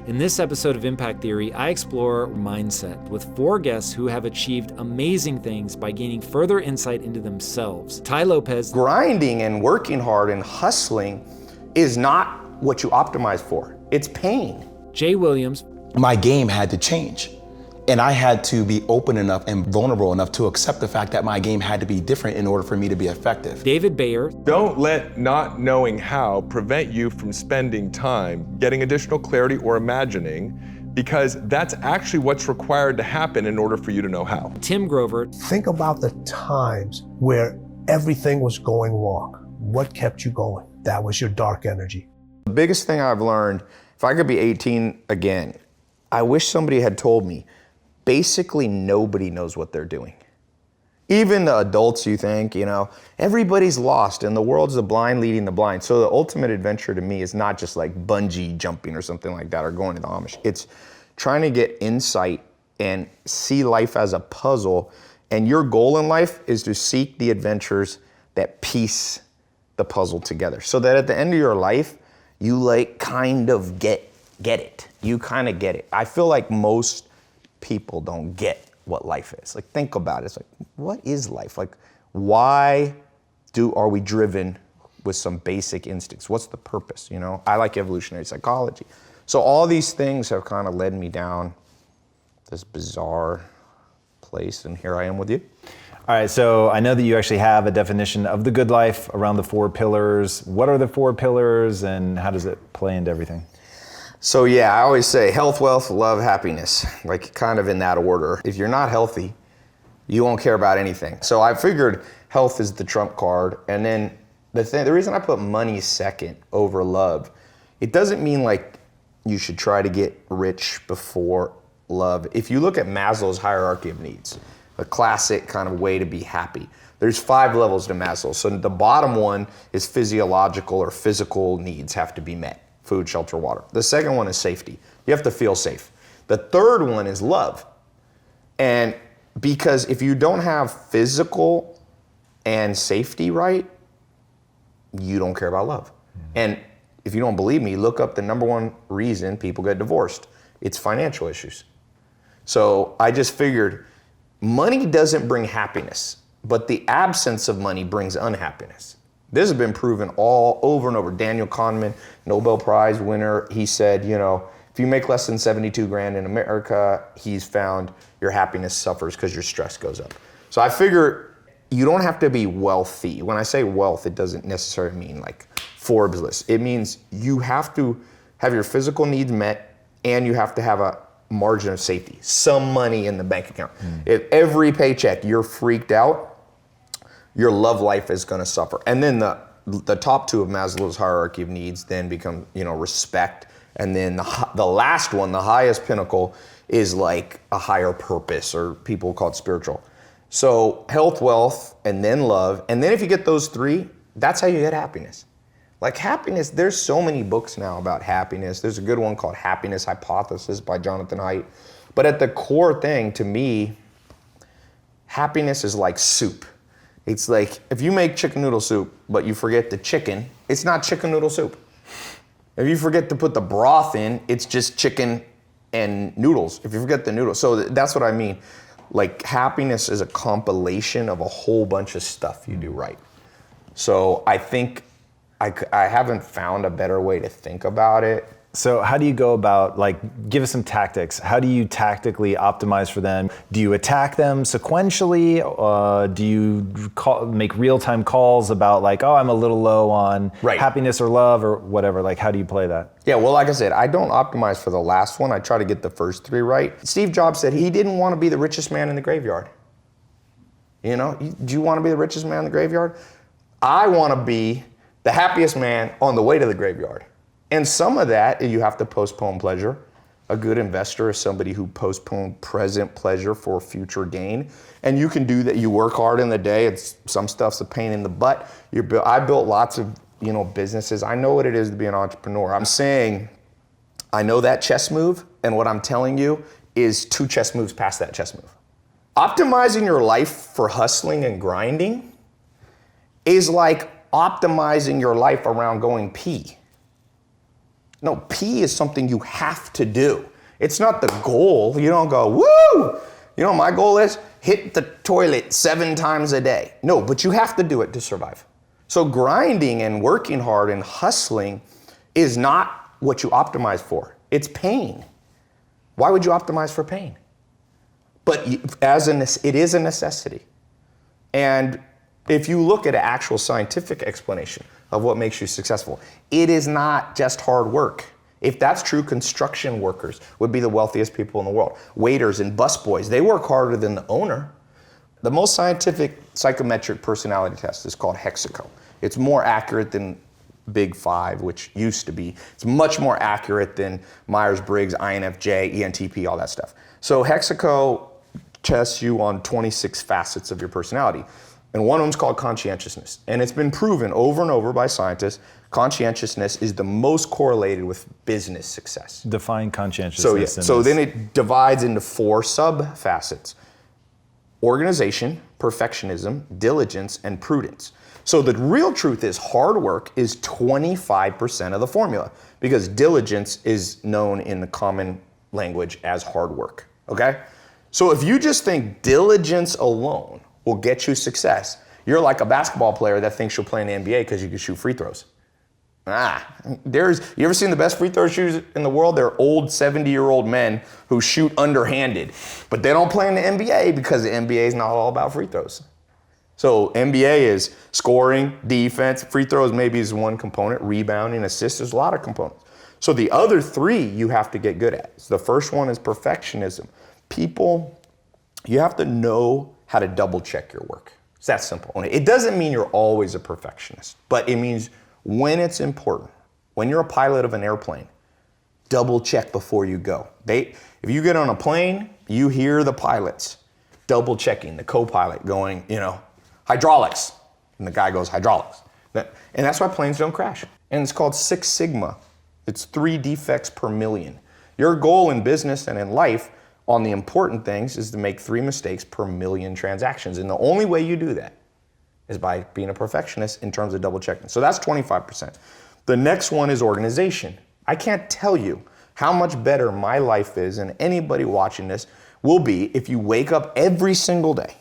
In this episode of Impact Theory, I explore mindset with 4 guests who have achieved amazing things by gaining further insight into themselves. Tai Lopez. Grinding and working hard and hustling is not what you optimize for. It's pain. Jay Williams. My game had to change. And I had to be open enough and vulnerable enough to accept the fact that my game had to be different in order for me to be effective. David Bayer. Don't let not knowing how prevent you from spending time getting additional clarity or imagining, because that's actually what's required to happen in order for you to know how. Tim Grover. Think about the times where everything was going wrong. What kept you going? That was your dark energy. The biggest thing I've learned, if I could be 18 again, I wish somebody had told me, basically nobody knows what they're doing. Even the adults, you think, everybody's lost and the world's the blind leading the blind. So the ultimate adventure to me is not just like bungee jumping or something like that or going to the Amish. It's trying to get insight and see life as a puzzle. And your goal in life is to seek the adventures that piece the puzzle together. So that at the end of your life, you kind of get it. You kind of get it. I feel like most people don't get what life is. Think about it. It's what is life? Why are we driven with some basic instincts? What's the purpose? I like evolutionary psychology. So all these things have kind of led me down this bizarre place, and here I am with you. All right, so I know that you actually have a definition of the good life around the 4 pillars. What are the 4 pillars and how does it play into everything? So yeah, I always say health, wealth, love, happiness, kind of in that order. If you're not healthy, you won't care about anything. So I figured health is the trump card. And then the reason I put money second over love, it doesn't mean you should try to get rich before love. If you look at Maslow's hierarchy of needs, the classic kind of way to be happy, there's 5 levels to Maslow. So the bottom one is physiological or physical needs have to be met. Food, shelter, water. The second one is safety. You have to feel safe. The third one is love. And because if you don't have physical and safety right, you don't care about love. And if you don't believe me, look up the number 1 reason people get divorced. It's financial issues. So I just figured money doesn't bring happiness, but the absence of money brings unhappiness. This has been proven all over and over. Daniel Kahneman, Nobel Prize winner, he said, if you make less than 72 grand in America, he's found your happiness suffers because your stress goes up. So I figure you don't have to be wealthy. When I say wealth, it doesn't necessarily mean Forbes list. It means you have to have your physical needs met and you have to have a margin of safety, some money in the bank account. If every paycheck you're freaked out, your love life is going to suffer. And then the top 2 of Maslow's hierarchy of needs then become, respect. And then the last one, the highest pinnacle, is a higher purpose, or people call it spiritual. So health, wealth, and then love. And then if you get those 3, that's how you get happiness. Happiness, there's so many books now about happiness. There's a good one called Happiness Hypothesis by Jonathan Haidt. But at the core thing, to me, happiness is like soup. It's if you make chicken noodle soup, but you forget the chicken, it's not chicken noodle soup. If you forget to put the broth in, it's just chicken and noodles. If you forget the noodles. So that's what I mean. Happiness is a compilation of a whole bunch of stuff you do right. So I think I haven't found a better way to think about it. So how do you go about, give us some tactics. How do you tactically optimize for them? Do you attack them sequentially? Do you make real-time calls about I'm a little low on happiness or love or whatever? How do you play that? Yeah, well, like I said, I don't optimize for the last one. I try to get the first 3 right. Steve Jobs said he didn't want to be the richest man in the graveyard. Do you want to be the richest man in the graveyard? I want to be the happiest man on the way to the graveyard. And some of that, you have to postpone pleasure. A good investor is somebody who postpones present pleasure for future gain. And you can do that. You work hard in the day. Some stuff's a pain in the butt. I built lots of businesses. I know what it is to be an entrepreneur. I'm saying I know that chess move, and what I'm telling you is 2 chess moves past that chess move. Optimizing your life for hustling and grinding is like optimizing your life around going pee. No, pee is something you have to do. It's not the goal. You don't go, woo! You know what my goal is? Hit the toilet 7 times a day. No, but you have to do it to survive. So grinding and working hard and hustling is not what you optimize for. It's pain. Why would you optimize for pain? But it is a necessity. And if you look at an actual scientific explanation of what makes you successful, it is not just hard work. If that's true, construction workers would be the wealthiest people in the world. Waiters and busboys, they work harder than the owner. The most scientific psychometric personality test is called Hexaco. It's more accurate than Big Five, which used to be. It's much more accurate than Myers-Briggs, INFJ, ENTP, all that stuff. So Hexaco tests you on 26 facets of your personality. And one of them is called conscientiousness. And it's been proven over and over by scientists, conscientiousness is the most correlated with business success. Define conscientiousness. So then it divides into 4 sub-facets. Organization, perfectionism, diligence, and prudence. So the real truth is hard work is 25% of the formula because diligence is known in the common language as hard work, okay? So if you just think diligence alone will get you success, you're like a basketball player that thinks you'll play in the NBA because you can shoot free throws. You ever seen the best free throw shooters in the world? They're old 70-year-old men who shoot underhanded, but they don't play in the NBA because the NBA is not all about free throws. So NBA is scoring, defense, free throws maybe is one component, rebounding, assists, there's a lot of components. So the other 3 you have to get good at. So the first one is perfectionism. People, you have to know how to double check your work. It's that simple. It doesn't mean you're always a perfectionist, but it means when it's important, when you're a pilot of an airplane, double check before you go. If you get on a plane, you hear the pilots double checking, the co-pilot going, hydraulics. And the guy goes, hydraulics. And that's why planes don't crash. And it's called 6 Sigma. It's 3 defects per million. Your goal in business and in life on the important things is to make 3 mistakes per million transactions. And the only way you do that is by being a perfectionist in terms of double checking. So that's 25%. The next one is organization. I can't tell you how much better my life is and anybody watching this will be if you wake up every single day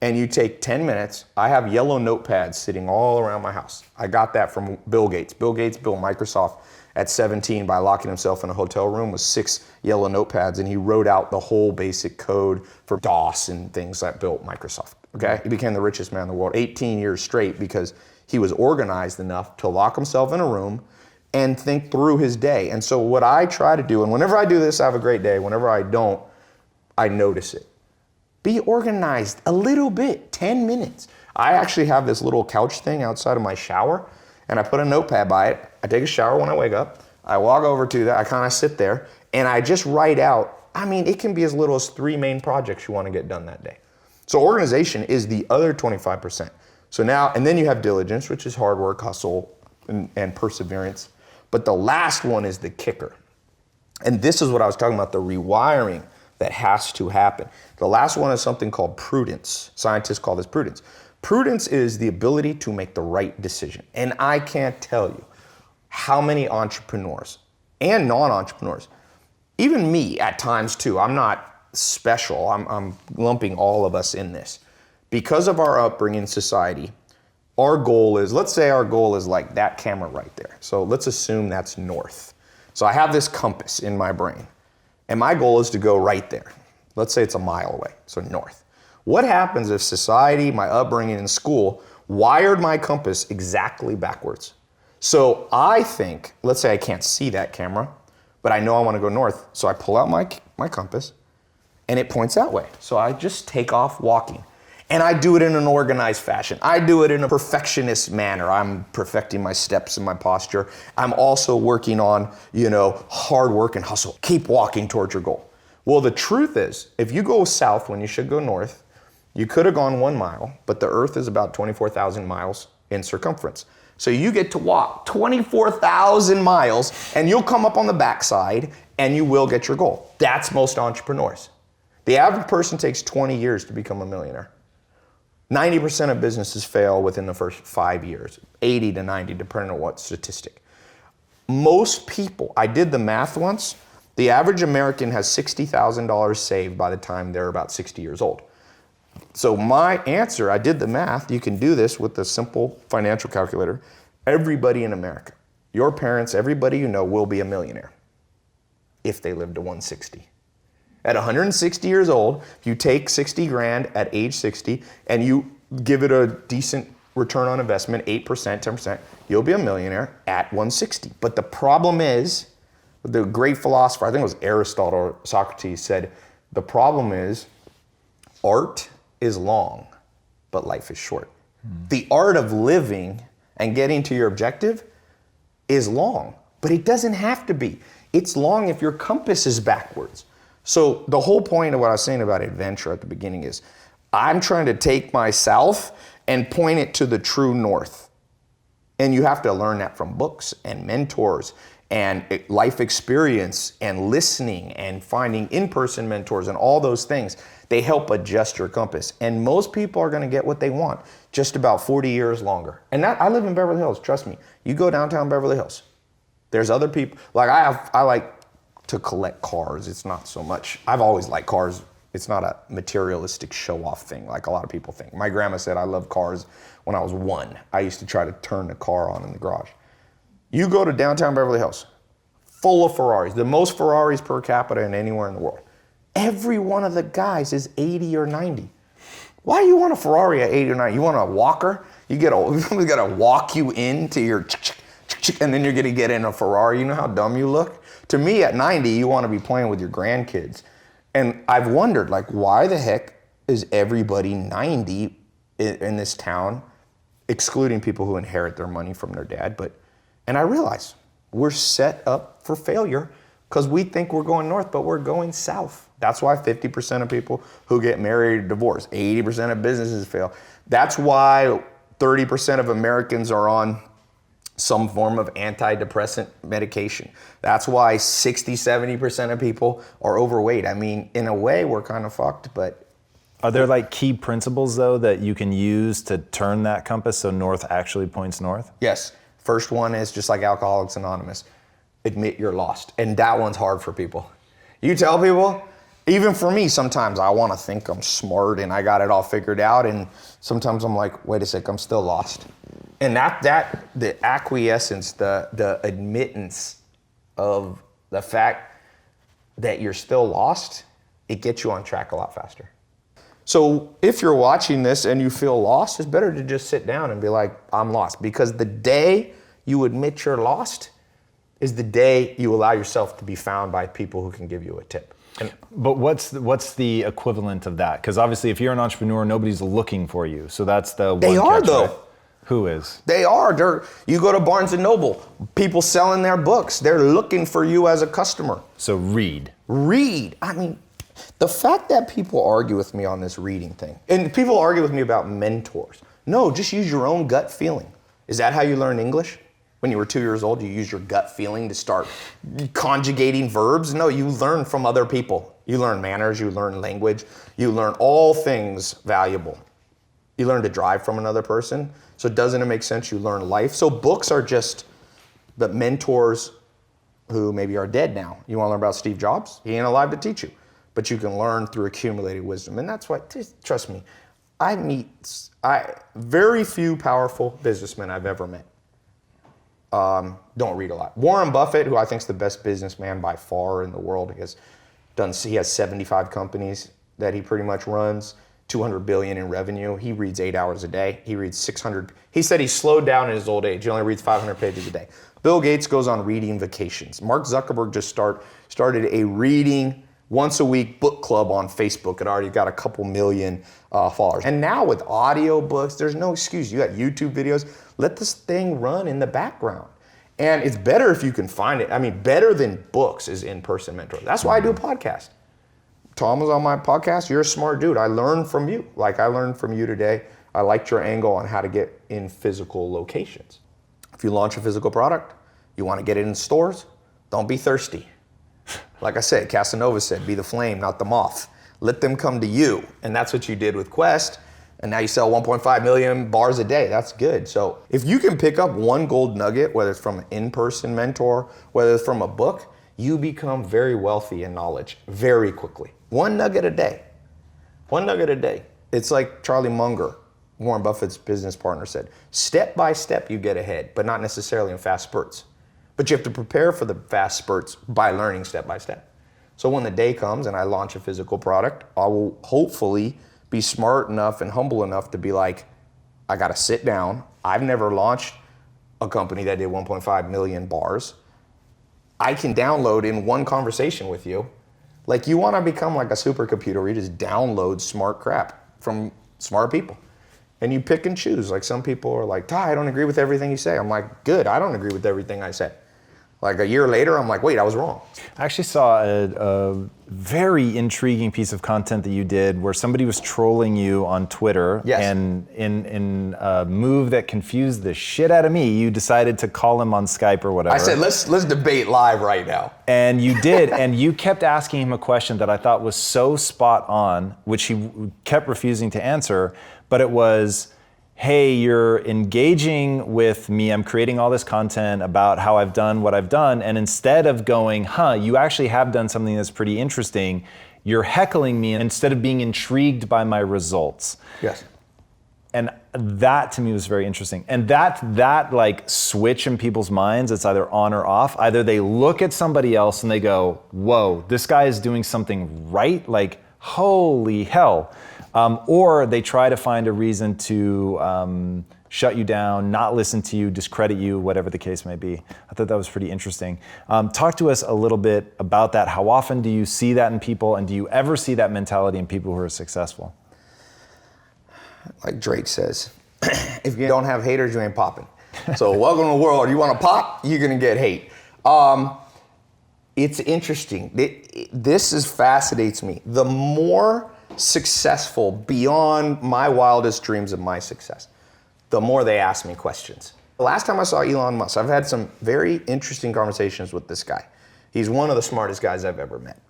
and you take 10 minutes. I have yellow notepads sitting all around my house. I got that from Bill Gates. Bill Gates built Microsoft at 17 by locking himself in a hotel room with 6 yellow notepads, and he wrote out the whole basic code for DOS and things that built Microsoft, okay? He became the richest man in the world 18 years straight because he was organized enough to lock himself in a room and think through his day. And so what I try to do, and whenever I do this, I have a great day. Whenever I don't, I notice it. Be organized a little bit, 10 minutes. I actually have this little couch thing outside of my shower, and I put a notepad by it. I take a shower when I wake up. I walk over to that. I kind of sit there, and I just write out, it can be as little as 3 main projects you want to get done that day. So organization is the other 25%. So now, and then you have diligence, which is hard work, hustle, and perseverance. But the last one is the kicker. And this is what I was talking about, the rewiring that has to happen. The last one is something called prudence. Scientists call this prudence. Prudence is the ability to make the right decision. And I can't tell you how many entrepreneurs and non-entrepreneurs, even me at times too, I'm not special, I'm lumping all of us in this. Because of our upbringing in society, our goal is, let's say our goal is like that camera right there. So let's assume that's north. So I have this compass in my brain, and my goal is to go right there. Let's say it's a mile away, so north. What happens if society, my upbringing in school, wired my compass exactly backwards? So I think, let's say I can't see that camera, but I know I want to go north. So I pull out my compass, and it points that way. So I just take off walking. And I do it in an organized fashion. I do it in a perfectionist manner. I'm perfecting my steps and my posture. I'm also working on, hard work and hustle. Keep walking towards your goal. Well, the truth is, if you go south when you should go north, you could have gone 1 mile, but the earth is about 24,000 miles in circumference. So you get to walk 24,000 miles and you'll come up on the backside and you will get your goal. That's most entrepreneurs. The average person takes 20 years to become a millionaire. 90% of businesses fail within the first 5 years, 80 to 90, depending on what statistic. Most people, I did the math once, the average American has $60,000 saved by the time they're about 60 years old. So my answer, I did the math, you can do this with a simple financial calculator. Everybody in America, your parents, everybody you know will be a millionaire if they live to 160. At 160 years old, if you take 60 grand at age 60 and you give it a decent return on investment, 8%, 10%, you'll be a millionaire at 160. But the problem is, the great philosopher, I think it was Aristotle or Socrates, said, the problem is art is long, but life is short. The art of living and getting to your objective is long, but it doesn't have to be. It's long if your compass is backwards. So the whole point of what I was saying about adventure at the beginning is I'm trying to take myself and point it to the true north. And you have to learn that from books and mentors and life experience and listening and finding in-person mentors and all those things. They help adjust your compass. And most people are gonna get what they want just about 40 years longer. And I live in Beverly Hills, trust me. You go downtown Beverly Hills, there's other people, like I like to collect cars. It's not so much, I've always liked cars. It's not a materialistic show-off thing like a lot of people think. My grandma said I love cars when I was 1. I used to try to turn the car on in the garage. You go to downtown Beverly Hills, full of Ferraris, the most Ferraris per capita in anywhere in the world. Every one of the guys is 80 or 90. Why do you want a Ferrari at 80 or 90? You want a walker? You get somebody's gotta walk you into your and then you're gonna get in a Ferrari. You know how dumb you look? To me, at 90, you wanna be playing with your grandkids. And I've wondered, like, why the heck is everybody 90 in this town, excluding people who inherit their money from their dad? And I realize we're set up for failure because we think we're going north, but we're going south. That's why 50% of people who get married divorce, 80% of businesses fail. That's why 30% of Americans are on some form of antidepressant medication. That's why 60-70% of people are overweight. I mean, in a way, we're kind of fucked, but. Are there like key principles though that you can use to turn that compass so north actually points north? Yes. First one is just like Alcoholics Anonymous. Admit you're lost. And that one's hard for people. You tell people, even for me, sometimes I want to think I'm smart and I got it all figured out. And sometimes I'm like, wait a sec, I'm still lost. And the acquiescence, the admittance of the fact that you're still lost, it gets you on track a lot faster. So if you're watching this and you feel lost, it's better to just sit down and be like, I'm lost. Because the day you admit you're lost is the day you allow yourself to be found by people who can give you a tip. But what's the equivalent of that? Because obviously if you're an entrepreneur, nobody's looking for you. So that's the one They are catch, though. right? Who is? They are. You go to Barnes & Noble, people selling their books. They're looking for you as a customer. So read. Read. I mean, the fact that people argue with me on this reading thing, and people argue with me about mentors. No, just use your own gut feeling. Is that how you learn English? When you were 2 years old, you used your gut feeling to start conjugating verbs? No, you learn from other people. You learn manners, you learn language, you learn all things valuable. You learn to drive from another person. So doesn't it make sense you learn life? So books are just the mentors who maybe are dead now. You want to learn about Steve Jobs? He ain't alive to teach you. But you can learn through accumulated wisdom. And that's why, trust me, very few powerful businessmen I've ever met don't read a lot. Warren Buffett, who I think is the best businessman by far in the world, he has 75 companies that he pretty much runs. 200 billion in revenue. He reads 8 hours a day. He reads 600. He said he slowed down in his old age. He only reads 500 pages a day. Bill Gates goes on reading vacations. Mark Zuckerberg just started a reading once a week book club on Facebook. It already got a couple million followers. And now with audio books, there's no excuse. You got YouTube videos. Let this thing run in the background. And it's better if you can find it. I mean, better than books is in-person mentor. That's why I do a podcast. Tom was on my podcast. You're a smart dude. I learned from you. Like I learned from you today. I liked your angle on how to get in physical locations. If you launch a physical product, you want to get it in stores, don't be thirsty. Like I said, Casanova said, be the flame, not the moth. Let them come to you. And that's what you did with Quest. And now you sell 1.5 million bars a day. That's good. So if you can pick up one gold nugget, whether it's from an in-person mentor, whether it's from a book, you become very wealthy in knowledge very quickly. One nugget a day. One nugget a day. It's like Charlie Munger, Warren Buffett's business partner, said, step by step you get ahead, but not necessarily in fast spurts. But you have to prepare for the fast spurts by learning step by step. So when the day comes and I launch a physical product, I will hopefully be smart enough and humble enough to be like, I gotta sit down. I've never launched a company that did 1.5 million bars. I can download in one conversation with you. Like, you wanna become like a supercomputer where you just download smart crap from smart people. And you pick and choose. Like, some people are like, Tai, I don't agree with everything you say. I'm like, good, I don't agree with everything I say. Like a year later, I'm like, wait, I was wrong. I actually saw a very intriguing piece of content that you did where somebody was trolling you on Twitter. Yes. And in a move that confused the shit out of me, you decided to call him on Skype or whatever. I said, let's debate live right now. And you did, and you kept asking him a question that I thought was so spot on, which he kept refusing to answer, but it was, hey, you're engaging with me, I'm creating all this content about how I've done what I've done, and instead of going, you actually have done something that's pretty interesting, you're heckling me instead of being intrigued by my results. Yes. And that to me was very interesting. And that like switch in people's minds, it's either on or off. Either they look at somebody else and they go, whoa, this guy is doing something right, like holy hell. Or they try to find a reason to shut you down, not listen to you, discredit you, whatever the case may be. I thought that was pretty interesting. Talk to us a little bit about that. How often do you see that in people, and do you ever see that mentality in people who are successful? Like Drake says, if you don't have haters, you ain't popping. So welcome to the world. You want to pop, you're going to get hate. It's interesting. This fascinates me. The more successful, beyond my wildest dreams of my success, the more they ask me questions. The last time I saw Elon Musk, I've had some very interesting conversations with this guy. He's one of the smartest guys I've ever met.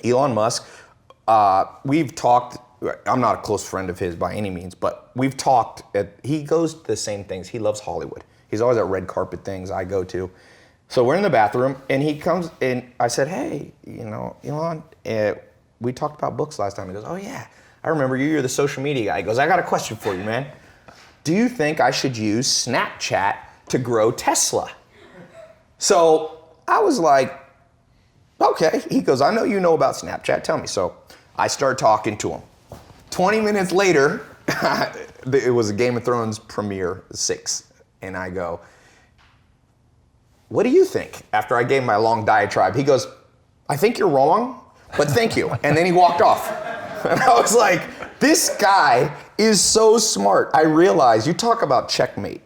Elon Musk, we've talked, I'm not a close friend of his by any means, but we've talked, he goes to the same things. He loves Hollywood. He's always at red carpet things I go to. So we're in the bathroom and he comes and I said, hey, Elon, we talked about books last time. He goes, oh yeah, I remember you, you're the social media guy. He goes, I got a question for you, man. Do you think I should use Snapchat to grow Tesla? So I was like, okay. He goes, I know you know about Snapchat, tell me. So I start talking to him. 20 minutes later, it was a Game of Thrones premiere, 6. And I go, what do you think? After I gave my long diatribe, he goes, I think you're wrong, but thank you. And then he walked off. And I was like, this guy is so smart. I realized, you talk about checkmate.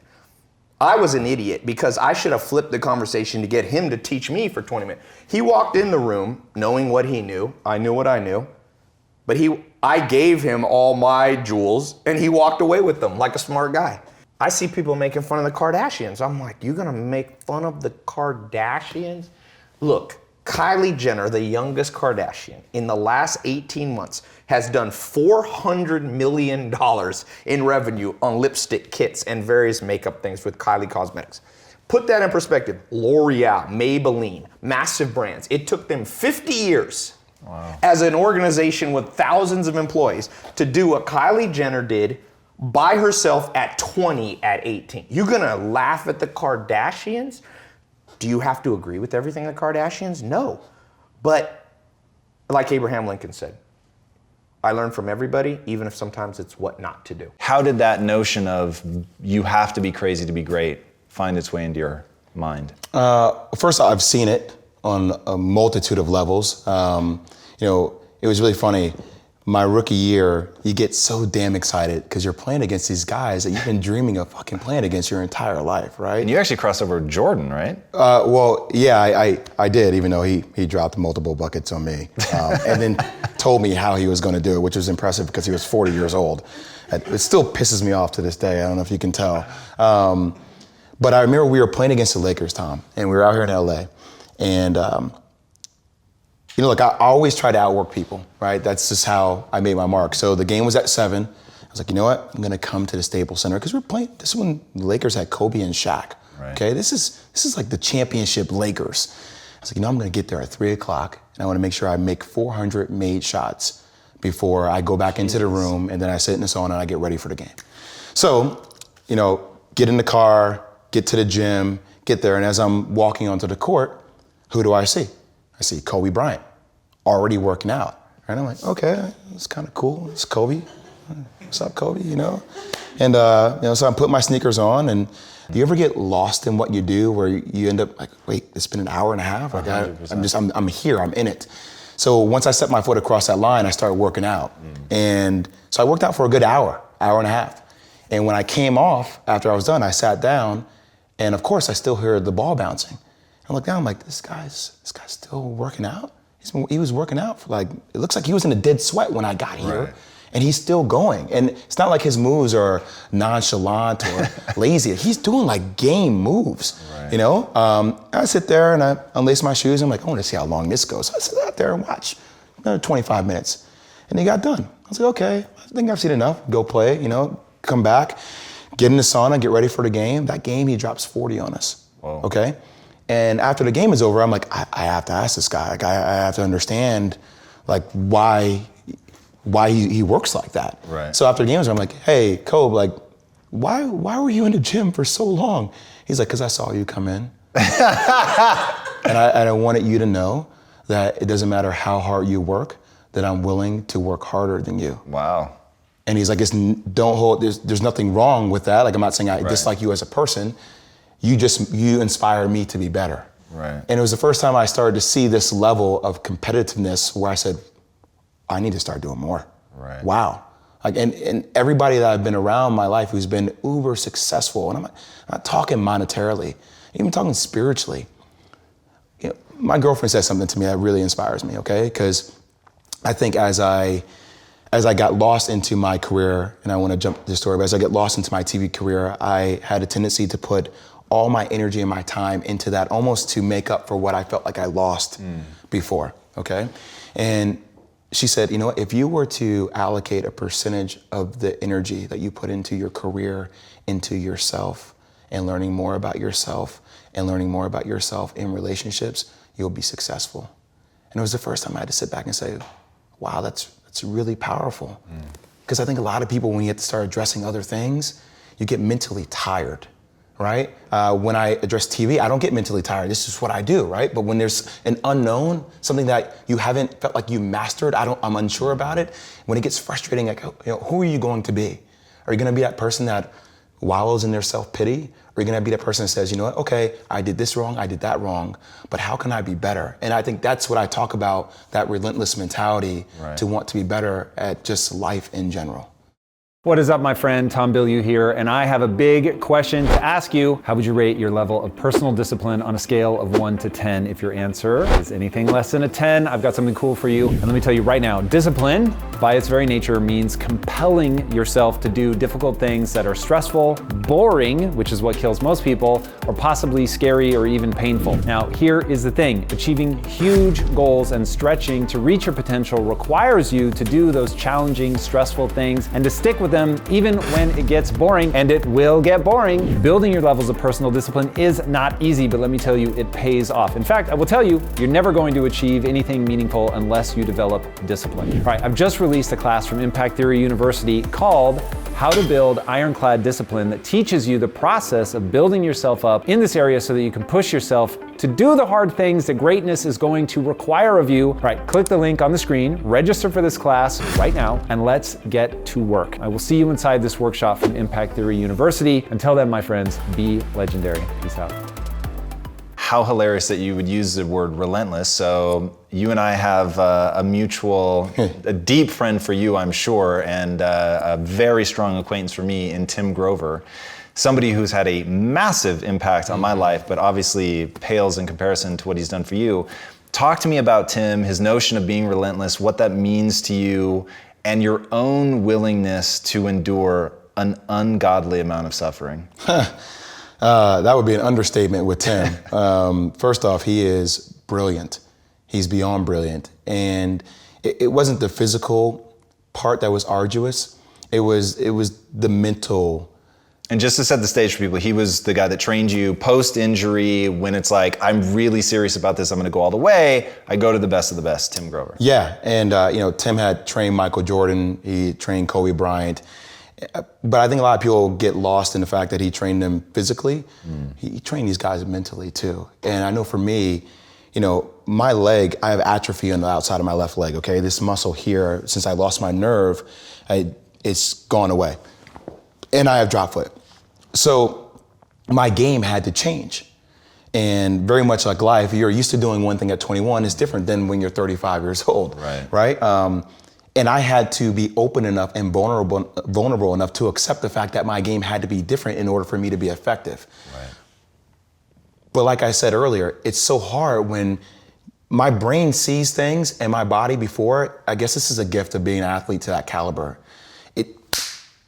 I was an idiot because I should have flipped the conversation to get him to teach me for 20 minutes. He walked in the room knowing what he knew. I knew what I knew. But I gave him all my jewels and he walked away with them like a smart guy. I see people making fun of the Kardashians. I'm like, you're gonna make fun of the Kardashians? Look, Kylie Jenner, the youngest Kardashian, in the last 18 months has done $400 million in revenue on lipstick kits and various makeup things with Kylie Cosmetics. Put that in perspective. L'Oreal, Maybelline, massive brands. It took them 50 years as an organization with thousands of employees to do what Kylie Jenner did by herself at 20 at 18. You're gonna laugh at the Kardashians? Do you have to agree with everything the Kardashians? No. But like Abraham Lincoln said, I learn from everybody, even if sometimes it's what not to do. How did that notion of you have to be crazy to be great find its way into your mind? First, I've seen it on a multitude of levels. It was really funny. My rookie year, you get so damn excited because you're playing against these guys that you've been dreaming of fucking playing against your entire life, right? And you actually crossed over with Jordan, right? Well, yeah, I did, even though he dropped multiple buckets on me. And then told me how he was going to do it, which was impressive because he was 40 years old. It still pisses me off to this day. I don't know if you can tell. But I remember we were playing against the Lakers, Tom, and we were out here in LA. And look, I always try to outwork people, right? That's just how I made my mark. So the game was at 7. I was like, you know what? I'm gonna come to the Staples Center because we're playing. This is when the Lakers had Kobe and Shaq. Right. Okay, this is like the championship Lakers. I was like, you know, I'm gonna get there at 3:00, and I want to make sure I make 400 made shots before I go back into the room, and then I sit in the sauna and I get ready for the game. So, you know, get in the car, get to the gym, get there, and as I'm walking onto the court, who do I see? I see Kobe Bryant, already working out. And I'm like, okay, it's kind of cool. It's Kobe. What's up, Kobe? You know? And so I'm putting my sneakers on, and do you ever get lost in what you do where you end up like, wait, it's been an hour and a half? Like I'm here, I'm in it. So once I set my foot across that line, I started working out. And so I worked out for a good hour and a half. And when I came off, after I was done, I sat down, and of course I still heard the ball bouncing. I looked down, I'm like, this guy's still working out? He was working out for like, it looks like he was in a dead sweat when I got here. Right. And he's still going. And it's not like his moves are nonchalant or lazy. He's doing like game moves, right. You know? I sit there and I unlace my shoes. I'm like, I want to see how long this goes. So I sit out there and watch another 25 minutes. And he got done. I was like, okay, I think I've seen enough. Go play, you know, come back, get in the sauna, get ready for the game. That game, he drops 40 on us, Whoa. Okay? And after the game is over, I'm like, I have to ask this guy. Like, I have to understand, like, why he works like that. Right. So after the game is over, I'm like, hey, Kobe, like, why were you in the gym for so long? He's like, because I saw you come in. and I wanted you to know that it doesn't matter how hard you work, that I'm willing to work harder than you. Wow. And he's like, there's nothing wrong with that. Like, I'm not saying I dislike you as a person. You inspire me to be better. Right. And it was the first time I started to see this level of competitiveness where I said, I need to start doing more. Right. Wow. Like, and everybody that I've been around in my life who's been uber successful, and I'm not talking monetarily, even talking spiritually. You know, my girlfriend said something to me that really inspires me, okay? Because I think as I got lost into my career, and I want to jump to the story, but as I get lost into my TV career, I had a tendency to put all my energy and my time into that, almost to make up for what I felt like I lost before, okay? And she said, you know, if you were to allocate a percentage of the energy that you put into your career, into yourself, and learning more about yourself, and learning more about yourself in relationships, you'll be successful. And it was the first time I had to sit back and say, wow, that's really powerful. Because I think a lot of people, when you have to start addressing other things, you get mentally tired. Right? When I address TV, I don't get mentally tired. This is what I do, right? But when there's an unknown, something that you haven't felt like you mastered, I'm unsure about it. When it gets frustrating, like, you know, who are you going to be? Are you going to be that person that wallows in their self-pity? Or are you going to be that person that says, you know what? Okay, I did this wrong, I did that wrong, but how can I be better? And I think that's what I talk about, that relentless mentality to want to be better at just life in general. What is up, my friend? Tom Bilyeu here, and I have a big question to ask you. How would you rate your level of personal discipline on a scale of 1 to 10? If your answer is anything less than a 10, I've got something cool for you. And let me tell you right now, discipline, by its very nature, means compelling yourself to do difficult things that are stressful, boring, which is what kills most people, or possibly scary or even painful. Now, here is the thing. Achieving huge goals and stretching to reach your potential requires you to do those challenging, stressful things and to stick with them even when it gets boring, and it will get boring. Building your levels of personal discipline is not easy, but let me tell you, it pays off. In fact, I will tell you, you're never going to achieve anything meaningful unless you develop discipline. All right, I've just released a class from Impact Theory University called How to Build Ironclad Discipline that teaches you the process of building yourself up in this area so that you can push yourself to do the hard things that greatness is going to require of you. All right, click the link on the screen, register for this class right now, and let's get to work. I will see you inside this workshop from Impact Theory University. Until then, my friends, be legendary. Peace out. How hilarious that you would use the word relentless. So you and I have a mutual, a deep friend for you, I'm sure, and a very strong acquaintance for me in Tim Grover. Somebody who's had a massive impact on my life, but obviously pales in comparison to what he's done for you. Talk to me about Tim, his notion of being relentless, what that means to you, and your own willingness to endure an ungodly amount of suffering. That would be an understatement with Tim. First off, he is brilliant. He's beyond brilliant. And it wasn't the physical part that was arduous. it was the mental. And just to set the stage for people, he was the guy that trained you post-injury when it's like, I'm really serious about this, I'm gonna go all the way, I go to the best of the best, Tim Grover. Yeah, and Tim had trained Michael Jordan, he trained Kobe Bryant, but I think a lot of people get lost in the fact that he trained them physically. He trained these guys mentally too. And I know for me, my leg, I have atrophy on the outside of my left leg, okay? This muscle here, since I lost my nerve, it's gone away. And I have drop foot. So my game had to change. And very much like life, you're used to doing one thing at 21 is different than when you're 35 years old, right? And I had to be open enough and vulnerable enough to accept the fact that my game had to be different in order for me to be effective. Right. But like I said earlier, it's so hard when my brain sees things and my body before. I guess this is a gift of being an athlete to that caliber.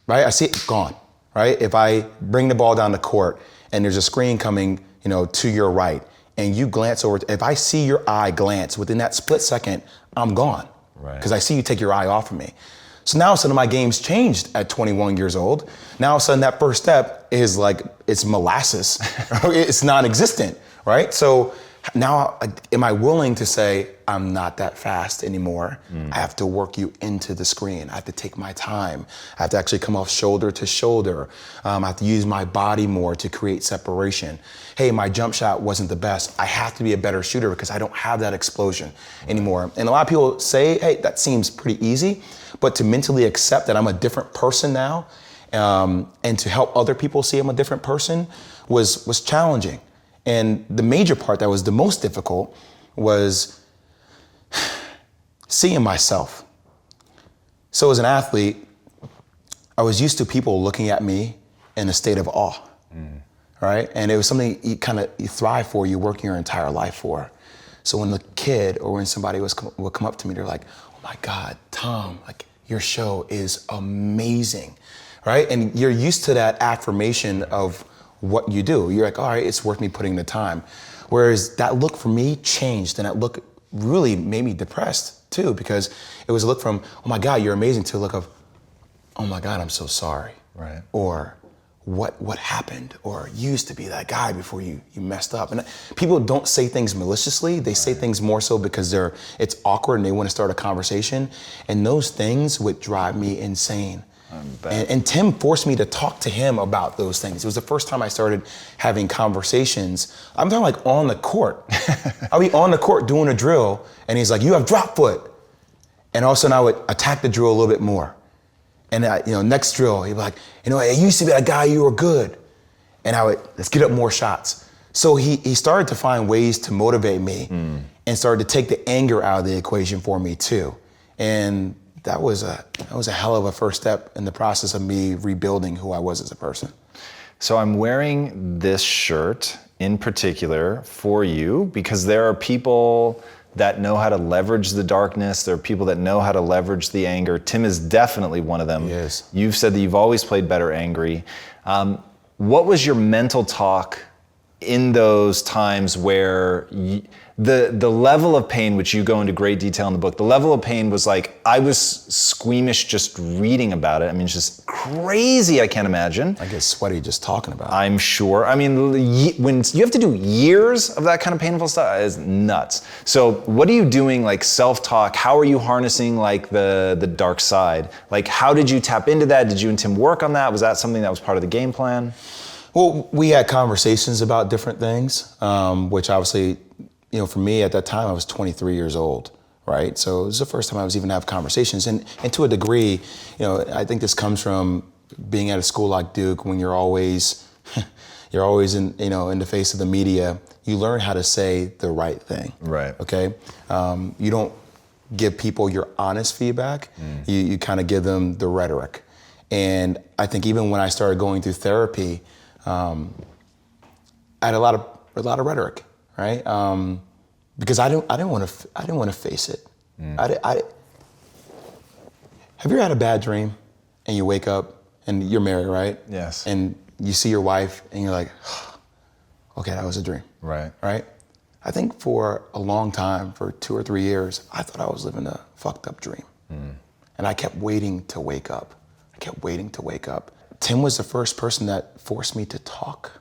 Right? I see it gone, right? If I bring the ball down the court and there's a screen coming, to your right, and you glance over, if I see your eye glance within that split second, I'm gone. Right. Because I see you take your eye off of me. So now all of a sudden my game's changed at 21 years old. Now all of a sudden that first step is like, it's molasses. It's non-existent, right? So now am I willing to say, I'm not that fast anymore. I have to work you into the screen. I have to take my time. I have to actually come off shoulder to shoulder. I have to use my body more to create separation. Hey, my jump shot wasn't the best. I have to be a better shooter because I don't have that explosion anymore. And a lot of people say, hey, that seems pretty easy, but to mentally accept that I'm a different person now, and to help other people see I'm a different person was challenging. And the major part that was the most difficult was seeing myself. So as an athlete, I was used to people looking at me in a state of awe, right? And it was something you thrive for, you work your entire life for. So when the kid or when somebody would come up to me, they're like, oh my God, Tom, like your show is amazing, right? And you're used to that affirmation of what you do. You're like, all right, it's worth me putting the time. Whereas that look for me changed, and that look really made me depressed too, because it was a look from, oh my God, you're amazing, to a look of, oh my God, I'm so sorry. Right. Or what happened? Or you used to be that guy before you messed up. And people don't say things maliciously. They say things more so because it's awkward and they want to start a conversation. And those things would drive me insane. And Tim forced me to talk to him about those things. It was the first time I started having conversations. I'm talking like on the court. I'll be on the court doing a drill, and he's like, you have drop foot. And all of a sudden I would attack the drill a little bit more. And next drill, he'd be like, I used to be that guy, you were good. And I would, let's get up more shots. So he started to find ways to motivate me and started to take the anger out of the equation for me too. And that was a hell of a first step in the process of me rebuilding who I was as a person. So I'm wearing this shirt in particular for you because there are people that know how to leverage the darkness. There are people that know how to leverage the anger. Tim is definitely one of them. Yes. You've said that you've always played better angry. What was your mental talk in those times where the level of pain, which you go into great detail in the book, the level of pain was like, I was squeamish just reading about it. I mean, it's just crazy, I can't imagine. I get sweaty just talking about it. I'm sure. I mean, when you have to do years of that kind of painful stuff, it's nuts. So what are you doing, like self-talk? How are you harnessing like the dark side? Like, how did you tap into that? Did you and Tim work on that? Was that something that was part of the game plan? Well, we had conversations about different things, which obviously, for me at that time, I was 23 years old, right? So it was the first time I was even have conversations. And to a degree, I think this comes from being at a school like Duke when you're always in the face of the media. You learn how to say the right thing. Right. Okay? You don't give people your honest feedback. You kind of give them the rhetoric. And I think even when I started going through therapy, I had a lot of rhetoric, right? Because I didn't want to face it. Have you ever had a bad dream and you wake up and you're married, right? Yes. And you see your wife and you're like, okay, that was a dream. Right. Right? I think for a long time, for 2 or 3 years, I thought I was living a fucked up dream. And I kept waiting to wake up. kept waiting to wake up. Tim was the first person that forced me to talk,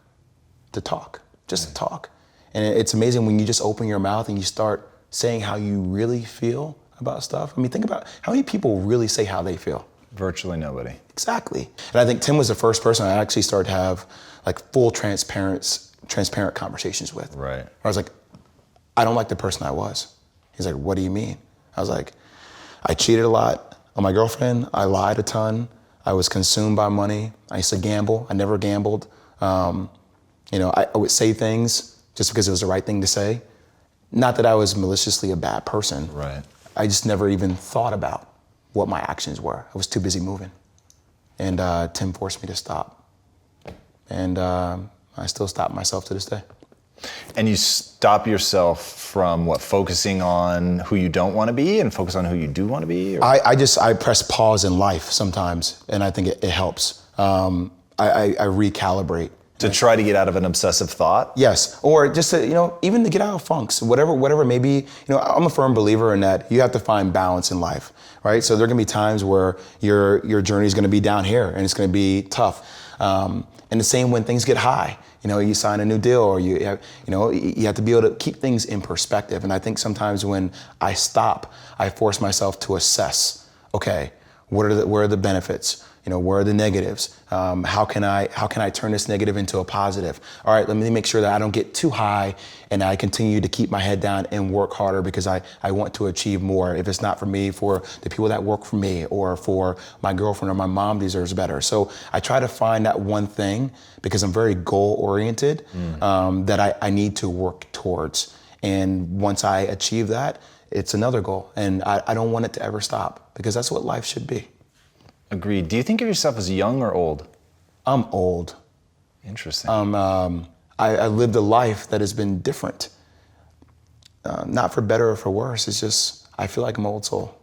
just to talk. And it's amazing when you just open your mouth and you start saying how you really feel about stuff. I mean, think about how many people really say how they feel. Virtually nobody. Exactly. And I think Tim was the first person I actually started to have like full transparent conversations with. Right. I was like, I don't like the person I was. He's like, what do you mean? I was like, I cheated a lot on my girlfriend. I lied a ton. I was consumed by money. I used to gamble. I never gambled. I would say things just because it was the right thing to say. Not that I was maliciously a bad person. Right. I just never even thought about what my actions were. I was too busy moving. And Tim forced me to stop. And I still stop myself to this day. And you stop yourself from what? Focusing on who you don't want to be and focus on who you do want to be? Or? I press pause in life sometimes, and I think it helps. I recalibrate. To try to get out of an obsessive thought? Yes, or just to, even to get out of funks, whatever maybe. I'm a firm believer in that you have to find balance in life, right? So there are gonna be times where your journey is gonna be down here and it's gonna be tough. And the same when things get high. You sign a new deal, or you have to be able to keep things in perspective. And I think sometimes when I stop, I force myself to assess. Okay, where are the benefits? Where are the negatives? How can I turn this negative into a positive? All right, let me make sure that I don't get too high and I continue to keep my head down and work harder because I want to achieve more. If it's not for me, for the people that work for me or for my girlfriend or my mom deserves better. So I try to find that one thing because I'm very goal oriented that I need to work towards. And once I achieve that, it's another goal. And I don't want it to ever stop because that's what life should be. Agreed. Do you think of yourself as young or old? I'm old. Interesting. I lived a life that has been different. Not for better or for worse. It's just, I feel like I'm an old soul.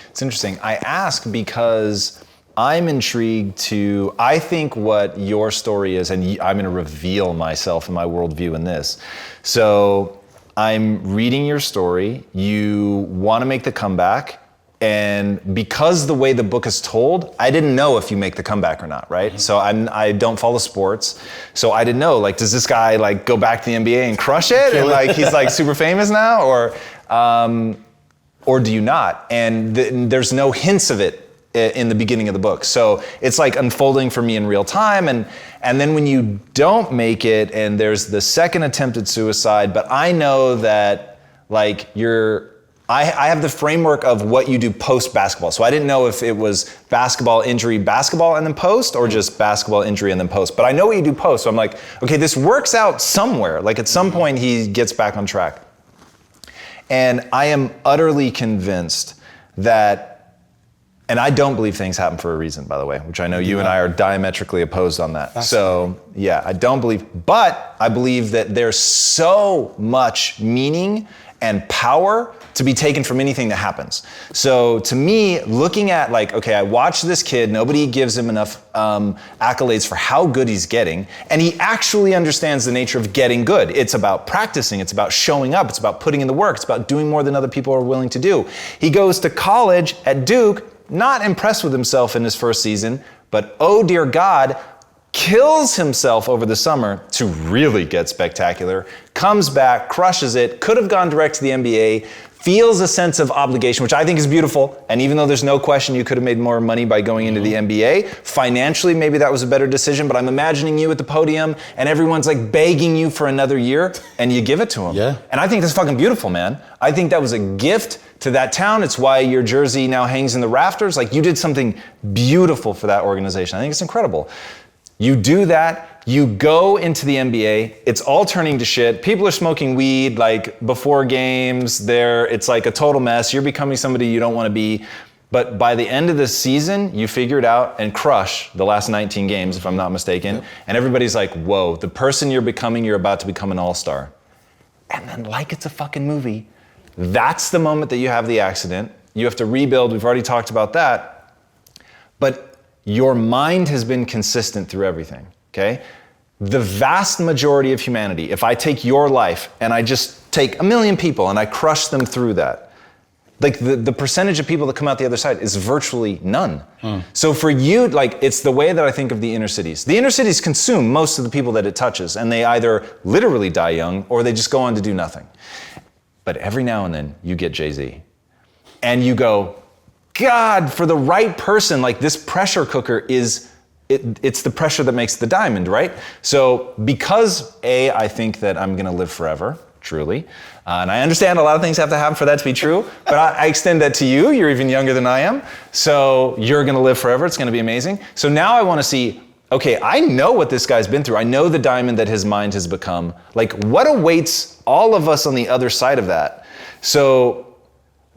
It's interesting. I ask because I'm intrigued I think what your story is, and I'm going to reveal myself and my worldview in this. So I'm reading your story. You want to make the comeback. And because the way the book is told, I didn't know if you make the comeback or not, right? Mm-hmm. So I don't follow sports. So I didn't know, does this guy go back to the NBA and crush it? And he's super famous now? Or do you not? And there's no hints of it in the beginning of the book. So it's unfolding for me in real time. And then when you don't make it and there's the second attempted suicide, but I know that I have the framework of what you do post-basketball. So I didn't know if it was basketball injury, basketball and then post, or just basketball injury and then post. But I know what you do post. So I'm like, okay, this works out somewhere. At some point he gets back on track. And I am utterly convinced that, and I don't believe things happen for a reason, by the way, which I know you and I are diametrically opposed on that. So yeah, I don't believe, but I believe that there's so much meaning and power to be taken from anything that happens. So to me, looking at okay, I watched this kid, nobody gives him enough accolades for how good he's getting, and he actually understands the nature of getting good. It's about practicing, it's about showing up, it's about putting in the work, it's about doing more than other people are willing to do. He goes to college at Duke, not impressed with himself in his first season, but oh dear God, kills himself over the summer to really get spectacular, comes back, crushes it, could have gone direct to the NBA, feels a sense of obligation, which I think is beautiful. And even though there's no question you could have made more money by going into the NBA, financially, maybe that was a better decision, but I'm imagining you at the podium and everyone's begging you for another year and you give it to them. Yeah. And I think that's fucking beautiful, man. I think that was a gift to that town. It's why your jersey now hangs in the rafters. You did something beautiful for that organization. I think it's incredible. You do that, you go into the NBA, it's all turning to shit. People are smoking weed before games, it's a total mess. You're becoming somebody you don't want to be. But by the end of the season, you figure it out and crush the last 19 games, if I'm not mistaken. Yep. And everybody's like, whoa, the person you're becoming, you're about to become an all-star. And then it's a fucking movie, that's the moment that you have the accident. You have to rebuild, we've already talked about that. But your mind has been consistent through everything, okay? The vast majority of humanity, if I take your life and I just take 1 million people and I crush them through that, Like the percentage of people that come out the other side is virtually none. So for you, like it's the way that I think of the inner cities. The inner cities consume most of the people that it touches, and they either literally die young or they just go on to do nothing. But every now and then you get Jay-Z and you go, God, for the right person, like this pressure cooker it's the pressure that makes the diamond, right? So because I think that I'm gonna live forever, truly. And I understand a lot of things have to happen for that to be true, but I extend that to you. You're even younger than I am. So you're gonna live forever. It's gonna be amazing. So now I wanna see, okay, I know what this guy's been through. I know the diamond that his mind has become. Like what awaits all of us on the other side of that? So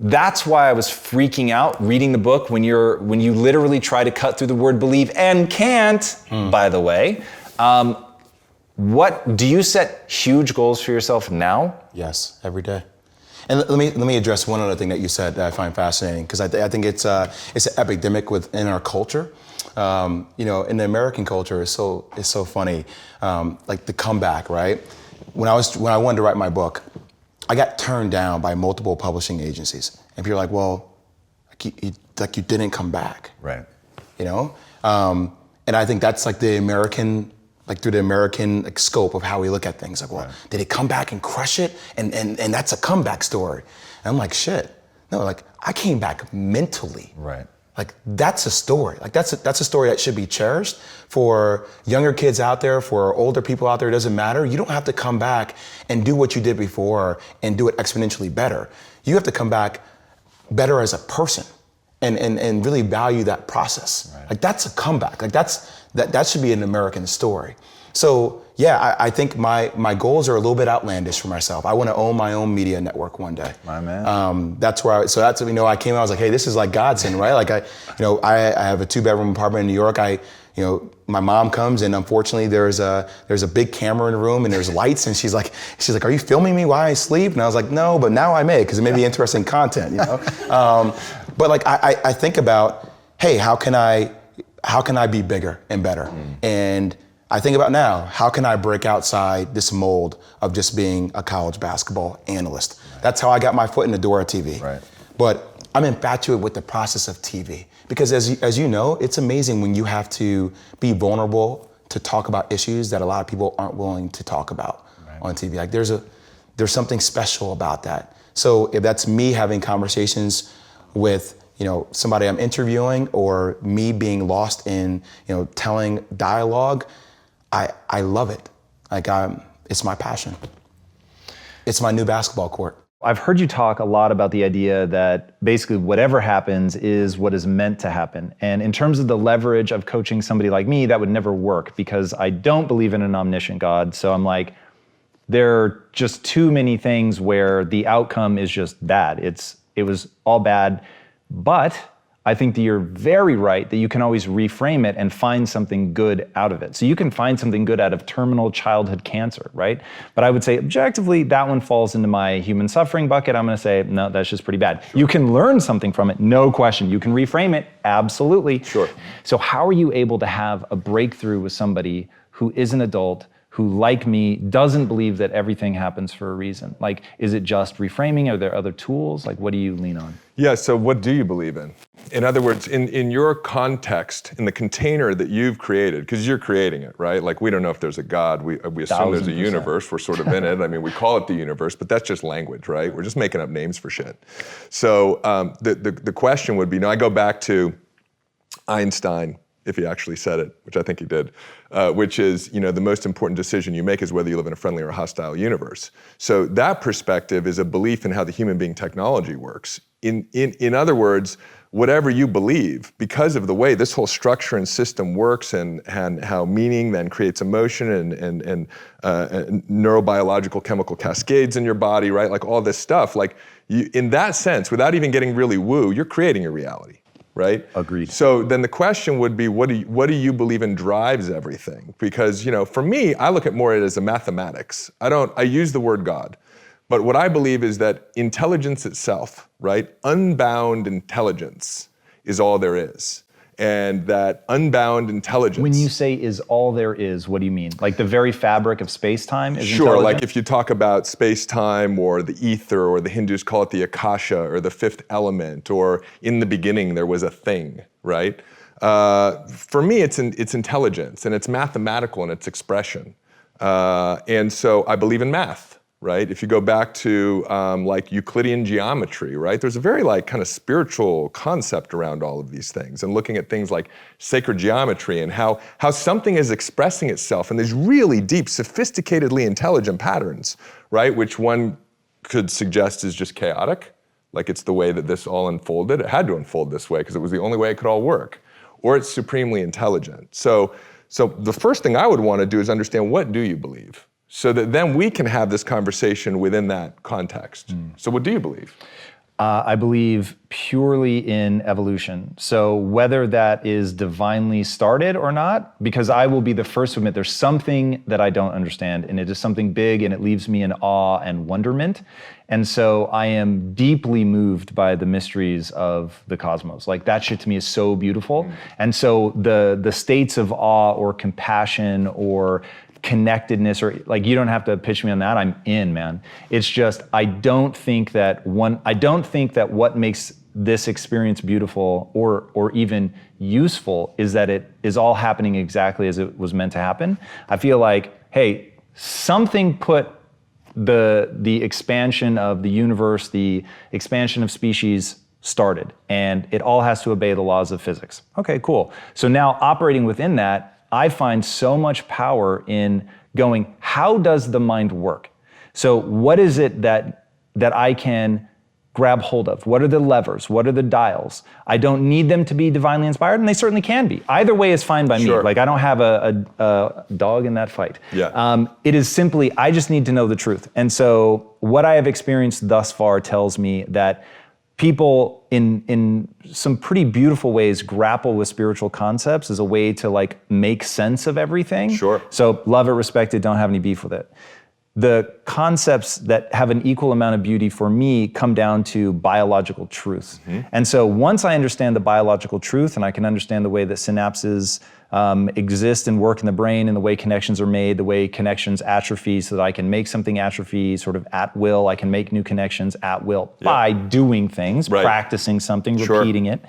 that's why I was freaking out reading the book when you literally try to cut through the word believe and can't, by the way. What do you set huge goals for yourself now? Yes, every day. And let me address one other thing that you said that I find fascinating, because I think it's an epidemic within our culture. In the American culture, it's so funny, like the comeback, right? When I wanted to write my book, I got turned down by multiple publishing agencies, and people are like, "Well, you didn't come back," Right. And I think that's like the American. Like through the American scope of how we look at things. Like, well, did it come back and crush it? And that's a comeback story. And I'm like, shit. No, like I came back mentally. Right. Like that's a story. Like that's a story that should be cherished for younger kids out there, for older people out there. It doesn't matter. You don't have to come back and do what you did before and do it exponentially better. You have to come back better as a person and really value that process. Right. Like that's a comeback. Like that should be an American story. So yeah, I think my goals are a little bit outlandish for myself. I want to own my own media network one day. My man. That's where I came out, I was like, hey, this is like godsend, right? Like I have a 2-bedroom apartment in New York. My mom comes, and unfortunately there's a big camera in the room and there's lights, and she's like, are you filming me while I sleep? And I was like, no, but now I may, because it may be interesting content, But like I think about, hey, how can I be bigger and better? And I think about now, how can I break outside this mold of just being a college basketball analyst? Right. That's how I got my foot in the door at TV. Right. But I'm infatuated with the process of TV, because as you know, it's amazing when you have to be vulnerable to talk about issues that a lot of people aren't willing to talk about on TV. Like there's something special about that. So if that's me having conversations with somebody I'm interviewing, or me being lost in telling dialogue, I love it. Like it's my passion. It's my new basketball court. I've heard you talk a lot about the idea that basically whatever happens is what is meant to happen. And in terms of the leverage of coaching somebody like me, that would never work, because I don't believe in an omniscient God. So I'm like, there are just too many things where the outcome is just bad. It was all bad. But I think that you're very right that you can always reframe it and find something good out of it. So you can find something good out of terminal childhood cancer, right? But I would say objectively, that one falls into my human suffering bucket. I'm gonna say, no, that's just pretty bad. Sure. You can learn something from it, no question. You can reframe it, absolutely. Sure. So how are you able to have a breakthrough with somebody who is an adult, who, like me, doesn't believe that everything happens for a reason? Like, is it just reframing? Are there other tools? Like, what do you lean on? Yeah, so what do you believe in? In other words, in your context, in the container that you've created, because you're creating it, right? Like, we don't know if there's a God. We assume there's a universe. We're sort of in it. I mean, we call it the universe, but that's just language, right? We're just making up names for shit. So the question would be, now I go back to Einstein, if he actually said it, which I think he did, which is, the most important decision you make is whether you live in a friendly or a hostile universe. So that perspective is a belief in how the human being technology works. In other words, whatever you believe, because of the way this whole structure and system works, and how meaning then creates emotion and neurobiological chemical cascades in your body, right? Like all this stuff, like in that sense, without even getting really woo, you're creating a reality. Right? Agreed. So then the question would be, what do you believe in drives everything? Because, for me, I look at more as a mathematics. I use the word God, but what I believe is that intelligence itself, right? Unbound intelligence is all there is. and that unbound intelligence. When you say is all there is, what do you mean? Like the very fabric of space-time is Sure, intelligent? like if you talk about space-time or the ether, or the Hindus call it the akasha or the fifth element, or in the beginning there was a thing, right? For me, it's intelligence, and it's mathematical in its expression. And so I believe in math, right? If you go back to like Euclidean geometry, right? There's a very like kind of spiritual concept around all of these things, and looking at things like sacred geometry and how something is expressing itself in these really deep, sophisticatedly intelligent patterns, right? Which one could suggest is just chaotic, like it's the way that this all unfolded. It had to unfold this way because it was the only way it could all work. Or it's supremely intelligent. So the first thing I would want to do is understand, what do you believe? So that then we can have this conversation within that context. So what do you believe? I believe purely in evolution. So whether that is divinely started or not, because I will be the first to admit there's something that I don't understand, and it is something big, and it leaves me in awe and wonderment. And so I am deeply moved by the mysteries of the cosmos. Like that shit to me is so beautiful. And so the states of awe or compassion or connectedness, or like, you don't have to pitch me on that, I'm in, man. It's just, I don't think that what makes this experience beautiful or even useful is that it is all happening exactly as it was meant to happen. I feel like, hey, something put the expansion of the universe, the expansion of species started, and it all has to obey the laws of physics. Okay, cool. So now operating within that, I find so much power in going, how does the mind work? So what is it that I can grab hold of? What are the levers? What are the dials? I don't need them to be divinely inspired, and they certainly can be. Either way is fine by me. Like I don't have a dog in that fight. Yeah. It is simply, I just need to know the truth. And so what I have experienced thus far tells me that people in some pretty beautiful ways grapple with spiritual concepts as a way to like make sense of everything. Sure. So love it, respect it, don't have any beef with it. The concepts that have an equal amount of beauty for me come down to biological truths. And so once I understand the biological truth, and I can understand the way that synapses exist and work in the brain, and the way connections are made, the way connections atrophy, so that I can make something atrophy sort of at will. I can make new connections at will by doing things, practicing something, repeating it.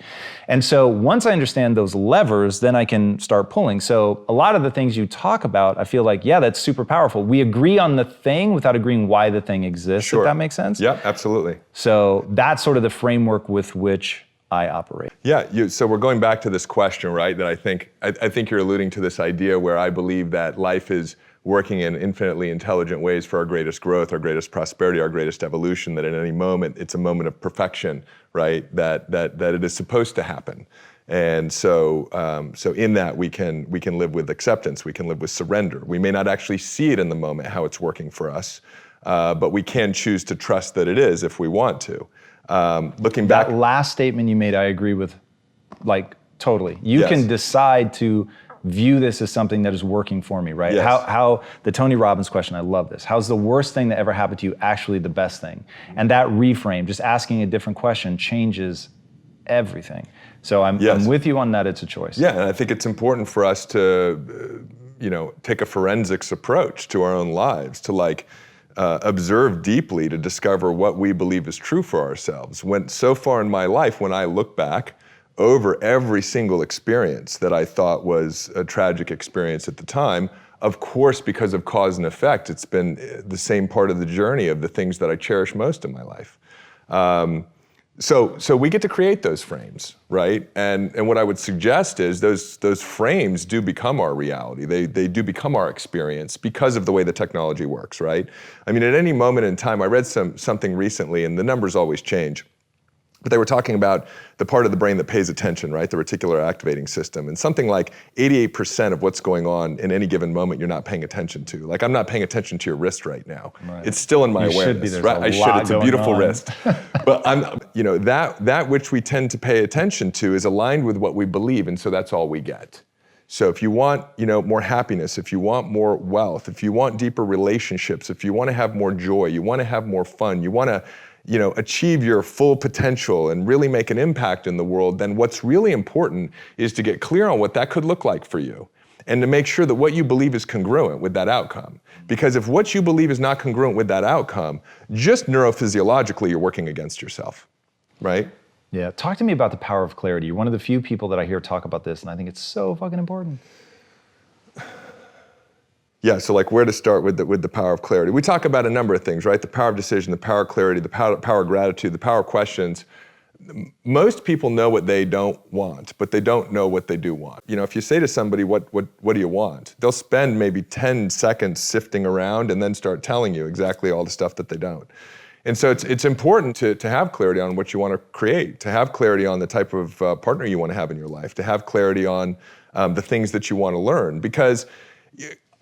And so once I understand those levers, then I can start pulling. So a lot of the things you talk about, I feel like, yeah, that's super powerful. We agree on the thing without agreeing why the thing exists, if that makes sense. Yeah, absolutely. So that's sort of the framework with which I operate. Yeah, so we're going back to this question, right? That I think you're alluding to this idea where I believe that life is working in infinitely intelligent ways for our greatest growth, our greatest prosperity, our greatest evolution. That at any moment it's a moment of perfection, right? That it is supposed to happen. And so in that we can live with acceptance. We can live with surrender. We may not actually see it in the moment how it's working for us, but we can choose to trust that it is if we want to. Looking back, that last statement you made, I agree with, like totally. You can decide to view this as something that is working for me, right? How the Tony Robbins question, I love this. How's the worst thing that ever happened to you actually the best thing? And that reframe, just asking a different question, changes everything. So I'm with you on that. It's a choice. Yeah, and I think it's important for us to, take a forensics approach to our own lives, to like. Observe deeply to discover what we believe is true for ourselves. When so far in my life, when I look back over every single experience that I thought was a tragic experience at the time, of course, because of cause and effect, it's been the same part of the journey of the things that I cherish most in my life. So we get to create those frames, right? And what I would suggest is those frames do become our reality. They do become our experience because of the way the technology works, right? I mean, at any moment in time, I read something recently, and the numbers always change, but they were talking about the part of the brain that pays attention, right? The reticular activating system. And something like 88% of what's going on in any given moment you're not paying attention to. Like, I'm not paying attention to your wrist right now. Right. It's still in my awareness, right? I should. It's a beautiful wrist. But that which we tend to pay attention to is aligned with what we believe, and so that's all we get. So if you want, more happiness, if you want more wealth, if you want deeper relationships, if you want to have more joy, you want to have more fun, you want to achieve your full potential and really make an impact in the world, then what's really important is to get clear on what that could look like for you and to make sure that what you believe is congruent with that outcome. Because if what you believe is not congruent with that outcome, just neurophysiologically, you're working against yourself, right? Yeah, talk to me about the power of clarity. You're one of the few people that I hear talk about this, and I think it's so fucking important. Yeah, so like where to start with the power of clarity. We talk about a number of things, right? The power of decision, the power of clarity, the power of gratitude, the power of questions. Most people know what they don't want, but they don't know what they do want. If you say to somebody, what do you want? They'll spend maybe 10 seconds sifting around and then start telling you exactly all the stuff that they don't. And so it's important to have clarity on what you want to create, to have clarity on the type of partner you want to have in your life, to have clarity on the things that you want to learn. Because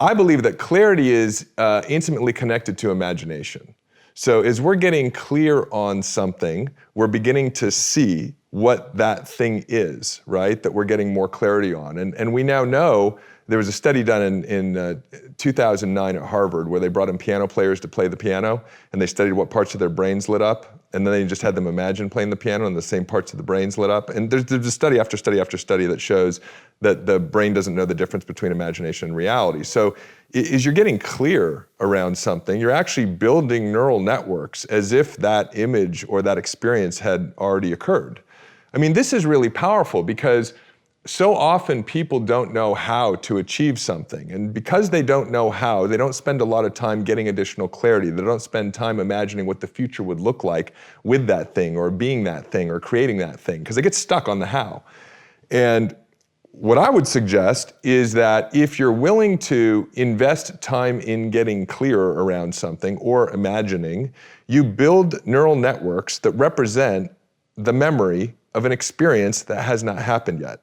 I believe that clarity is intimately connected to imagination. So as we're getting clear on something, we're beginning to see what that thing is, right? That we're getting more clarity on. And we now know, there was a study done in 2009 at Harvard where they brought in piano players to play the piano, and they studied what parts of their brains lit up, and then they just had them imagine playing the piano and the same parts of the brains lit up. And there's a study after study after study that shows that the brain doesn't know the difference between imagination and reality. So as you're getting clear around something, you're actually building neural networks as if that image or that experience had already occurred. I mean, this is really powerful because so often people don't know how to achieve something. And because they don't know how, they don't spend a lot of time getting additional clarity. They don't spend time imagining what the future would look like with that thing or being that thing or creating that thing, because they get stuck on the how. And what I would suggest is that if you're willing to invest time in getting clearer around something or imagining, you build neural networks that represent the memory of an experience that has not happened yet.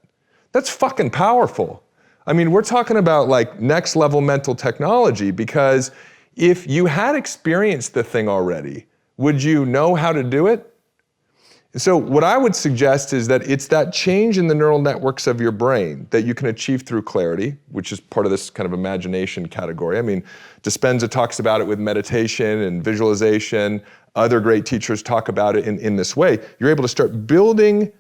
That's fucking powerful. I mean, we're talking about like next level mental technology, because if you had experienced the thing already, would you know how to do it? So what I would suggest is that it's that change in the neural networks of your brain that you can achieve through clarity, which is part of this kind of imagination category. I mean, Dispenza talks about it with meditation and visualization. Other great teachers talk about it in this way. You're able to start building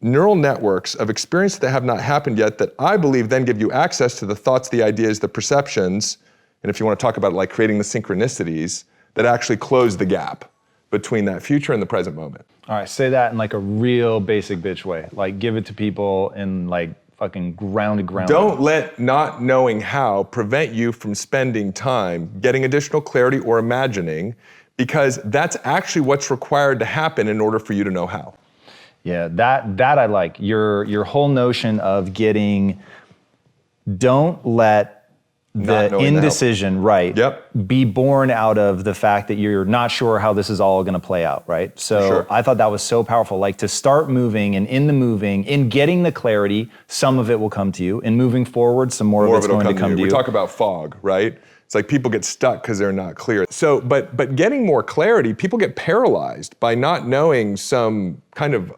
neural networks of experience that have not happened yet that I believe then give you access to the thoughts, the ideas, the perceptions, and if you want to talk about it, like creating the synchronicities that actually close the gap between that future and the present moment. All right, say that in like a real basic bitch way. Like give it to people in like fucking grounded. Don't let not knowing how prevent you from spending time getting additional clarity or imagining, because that's actually what's required to happen in order for you to know how. Yeah, that I like. Your whole notion of don't let the indecision, right, be born out of the fact that you're not sure how this is all going to play out, right? So sure. I thought that was so powerful, like to start moving, and in the moving, in getting the clarity, some of it will come to you. In moving forward, some more of it's going to come to you. We talk about fog, right? It's like people get stuck because they're not clear. So, but getting more clarity, people get paralyzed by not knowing some kind of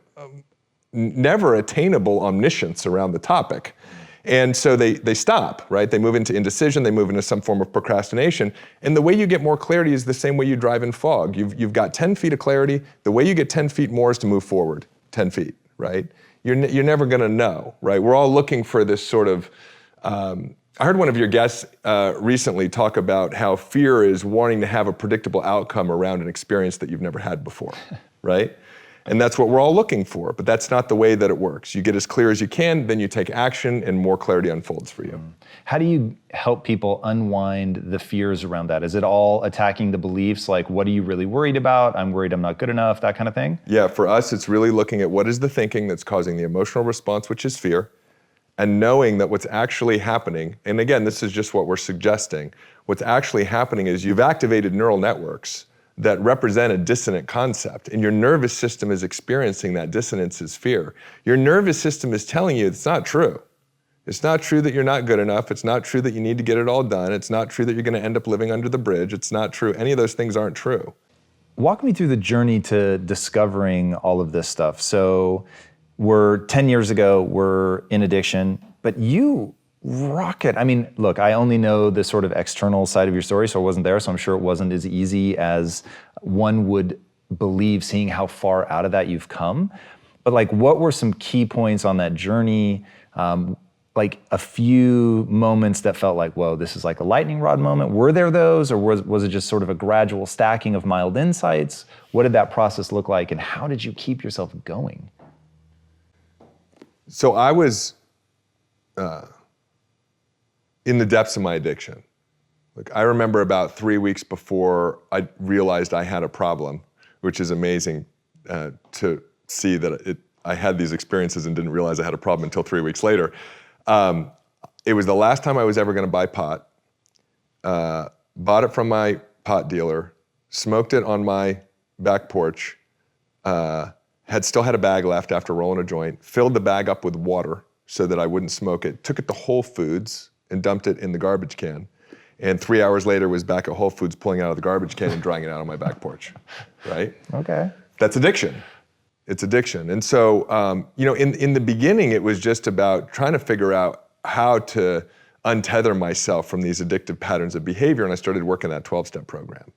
never attainable omniscience around the topic. And so they stop, right? They move into indecision, they move into some form of procrastination. And the way you get more clarity is the same way you drive in fog. You've got 10 feet of clarity. The way you get 10 feet more is to move forward 10 feet, right? You're never gonna know, right? We're all looking for this sort of, I heard one of your guests recently talk about how fear is wanting to have a predictable outcome around an experience that you've never had before, right? And that's what we're all looking for, but that's not the way that it works. You get as clear as you can, then you take action, and more clarity unfolds for you. How do you help people unwind the fears around that? Is it all attacking the beliefs, like what are you really worried about? I'm worried I'm not good enough, that kind of thing? Yeah, for us, it's really looking at what is the thinking that's causing the emotional response, which is fear, and knowing that what's actually happening, and again, this is just what we're suggesting, what's actually happening is you've activated neural networks that represent a dissonant concept, and your nervous system is experiencing that dissonance as fear. Your nervous system is telling you it's not true. It's not true that you're not good enough. It's not true that you need to get it all done. It's not true that you're going to end up living under the bridge. It's not true. Any of those things aren't true. Walk me through the journey to discovering all of this stuff. So we're 10 years ago, we're in addiction, but you rock it. I mean, look, I only know the sort of external side of your story, so I wasn't there, so I'm sure it wasn't as easy as one would believe, seeing how far out of that you've come. But like, what were some key points on that journey? Like a few moments that felt like, whoa, this is like a lightning rod moment. Were there those, or was it just sort of a gradual stacking of mild insights? What did that process look like, and how did you keep yourself going? So I was in the depths of my addiction. Like, I remember about 3 weeks before I realized I had a problem, which is amazing to see that I had these experiences and didn't realize I had a problem until 3 weeks later. It was the last time I was ever going to buy pot. Bought it from my pot dealer, smoked it on my back porch, still had a bag left after rolling a joint, filled the bag up with water so that I wouldn't smoke it, took it to Whole Foods and dumped it in the garbage can. And 3 hours later was back at Whole Foods pulling it out of the garbage can and drying it out on my back porch, right? Okay. That's addiction. It's addiction. And so, in the beginning, it was just about trying to figure out how to untether myself from these addictive patterns of behavior. And I started working that 12-step program.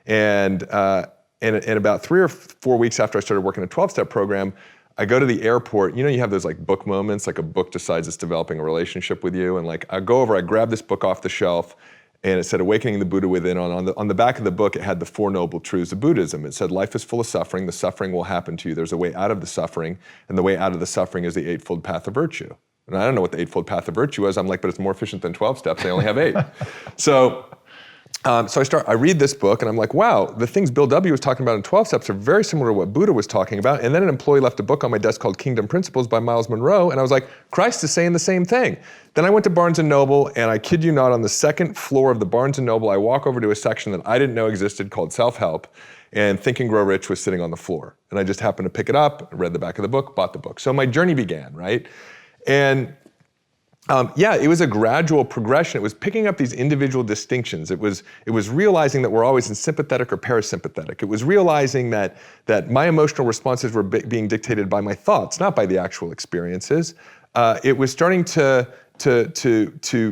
And about 3 or 4 weeks after I started working a 12-step program, I go to the airport. You have those like book moments, like a book decides it's developing a relationship with you. And like I go over, I grab this book off the shelf, and it said Awakening the Buddha Within. On the back of the book, it had the 4 Noble Truths of Buddhism. It said, life is full of suffering. The suffering will happen to you. There's a way out of the suffering, and the way out of the suffering is the Eightfold Path of Virtue. And I don't know what the Eightfold Path of Virtue is. I'm like, but it's more efficient than 12 steps. They only have 8. So I read this book, and I'm like, wow, the things Bill W. was talking about in 12 steps are very similar to what Buddha was talking about. And then an employee left a book on my desk called Kingdom Principles by Miles Monroe, and I was like, Christ is saying the same thing. Then I went to Barnes & Noble, and I kid you not, on the second floor of the Barnes & Noble, I walk over to a section that I didn't know existed called Self-Help, and Think and Grow Rich was sitting on the floor. And I just happened to pick it up, read the back of the book, bought the book. So my journey began, right? And it was a gradual progression. It was picking up these individual distinctions. It was realizing that we're always in sympathetic or parasympathetic. It was realizing that my emotional responses were being dictated by my thoughts, not by the actual experiences. It was starting to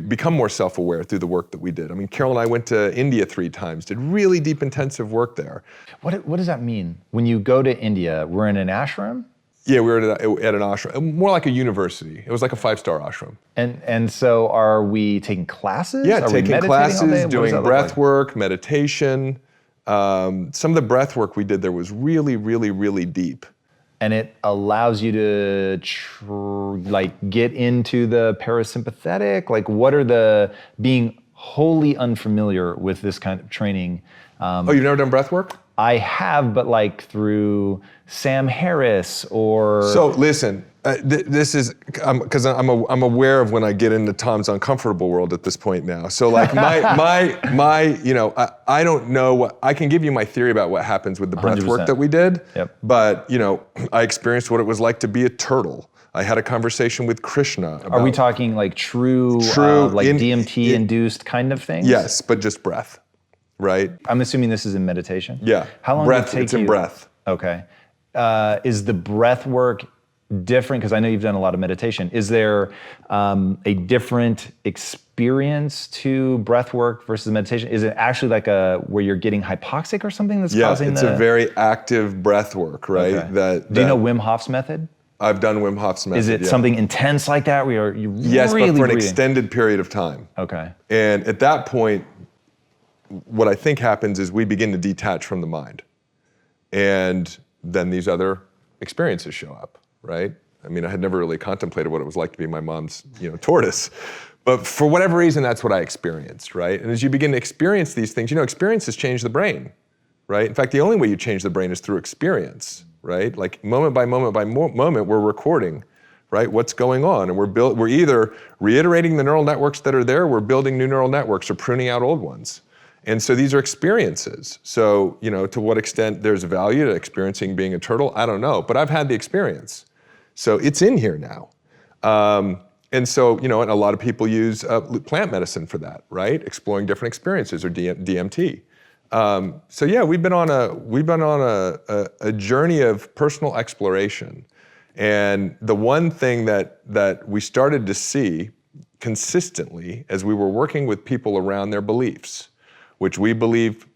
become more self-aware through the work that we did. I mean, Carol and I went to India 3 times, did really deep, intensive work there. What does that mean? When you go to India, we're in an ashram? Yeah, we were at an ashram, more like a university. It was like a 5-star ashram. And so are we taking classes? Yeah, are taking classes, doing breath like? work, meditation. Some of the breath work we did there was really, really, really deep. And it allows you to get into the parasympathetic? Like, what are being wholly unfamiliar with this kind of training? You've never done breath work? I have, but like through Sam Harris or... So listen, this is, because I'm aware of when I get into Tom's uncomfortable world at this point now. So like I don't know, I can give you my theory about what happens with the breath 100%. work that we did. Yep. But I experienced what it was like to be a turtle. I had a conversation with Krishna about... Are we talking like true DMT induced kind of things? Yes, but just breath. Right? I'm assuming this is in meditation? Yeah. How long breath, did it take it's in breath. Okay. Is the breath work different? Because I know you've done a lot of meditation. Is there a different experience to breath work versus meditation? Is it actually like where you're getting hypoxic or something that's causing it's a very active breath work, right? Okay. Do you know Wim Hof's method? I've done Wim Hof's method. Is it something intense like that where you're yes, really but for an breathing? extended period of time. Okay. And at that point, what I think happens is we begin to detach from the mind. And then these other experiences show up, right? I mean, I had never really contemplated what it was like to be my mom's, tortoise. But for whatever reason, that's what I experienced, right? And as you begin to experience these things, experiences change the brain, right? In fact, the only way you change the brain is through experience, right? Like moment by moment by moment, we're recording, right? What's going on? And we're either reiterating the neural networks that are there, we're building new neural networks, or pruning out old ones. And so these are experiences. So, to what extent there's value to experiencing being a turtle, I don't know. But I've had the experience. So it's in here now. And so, and a lot of people use plant medicine for that, right? Exploring different experiences, or DMT. So yeah, we've been on a journey of personal exploration. And the one thing that we started to see consistently as we were working with people around their beliefs, which we believe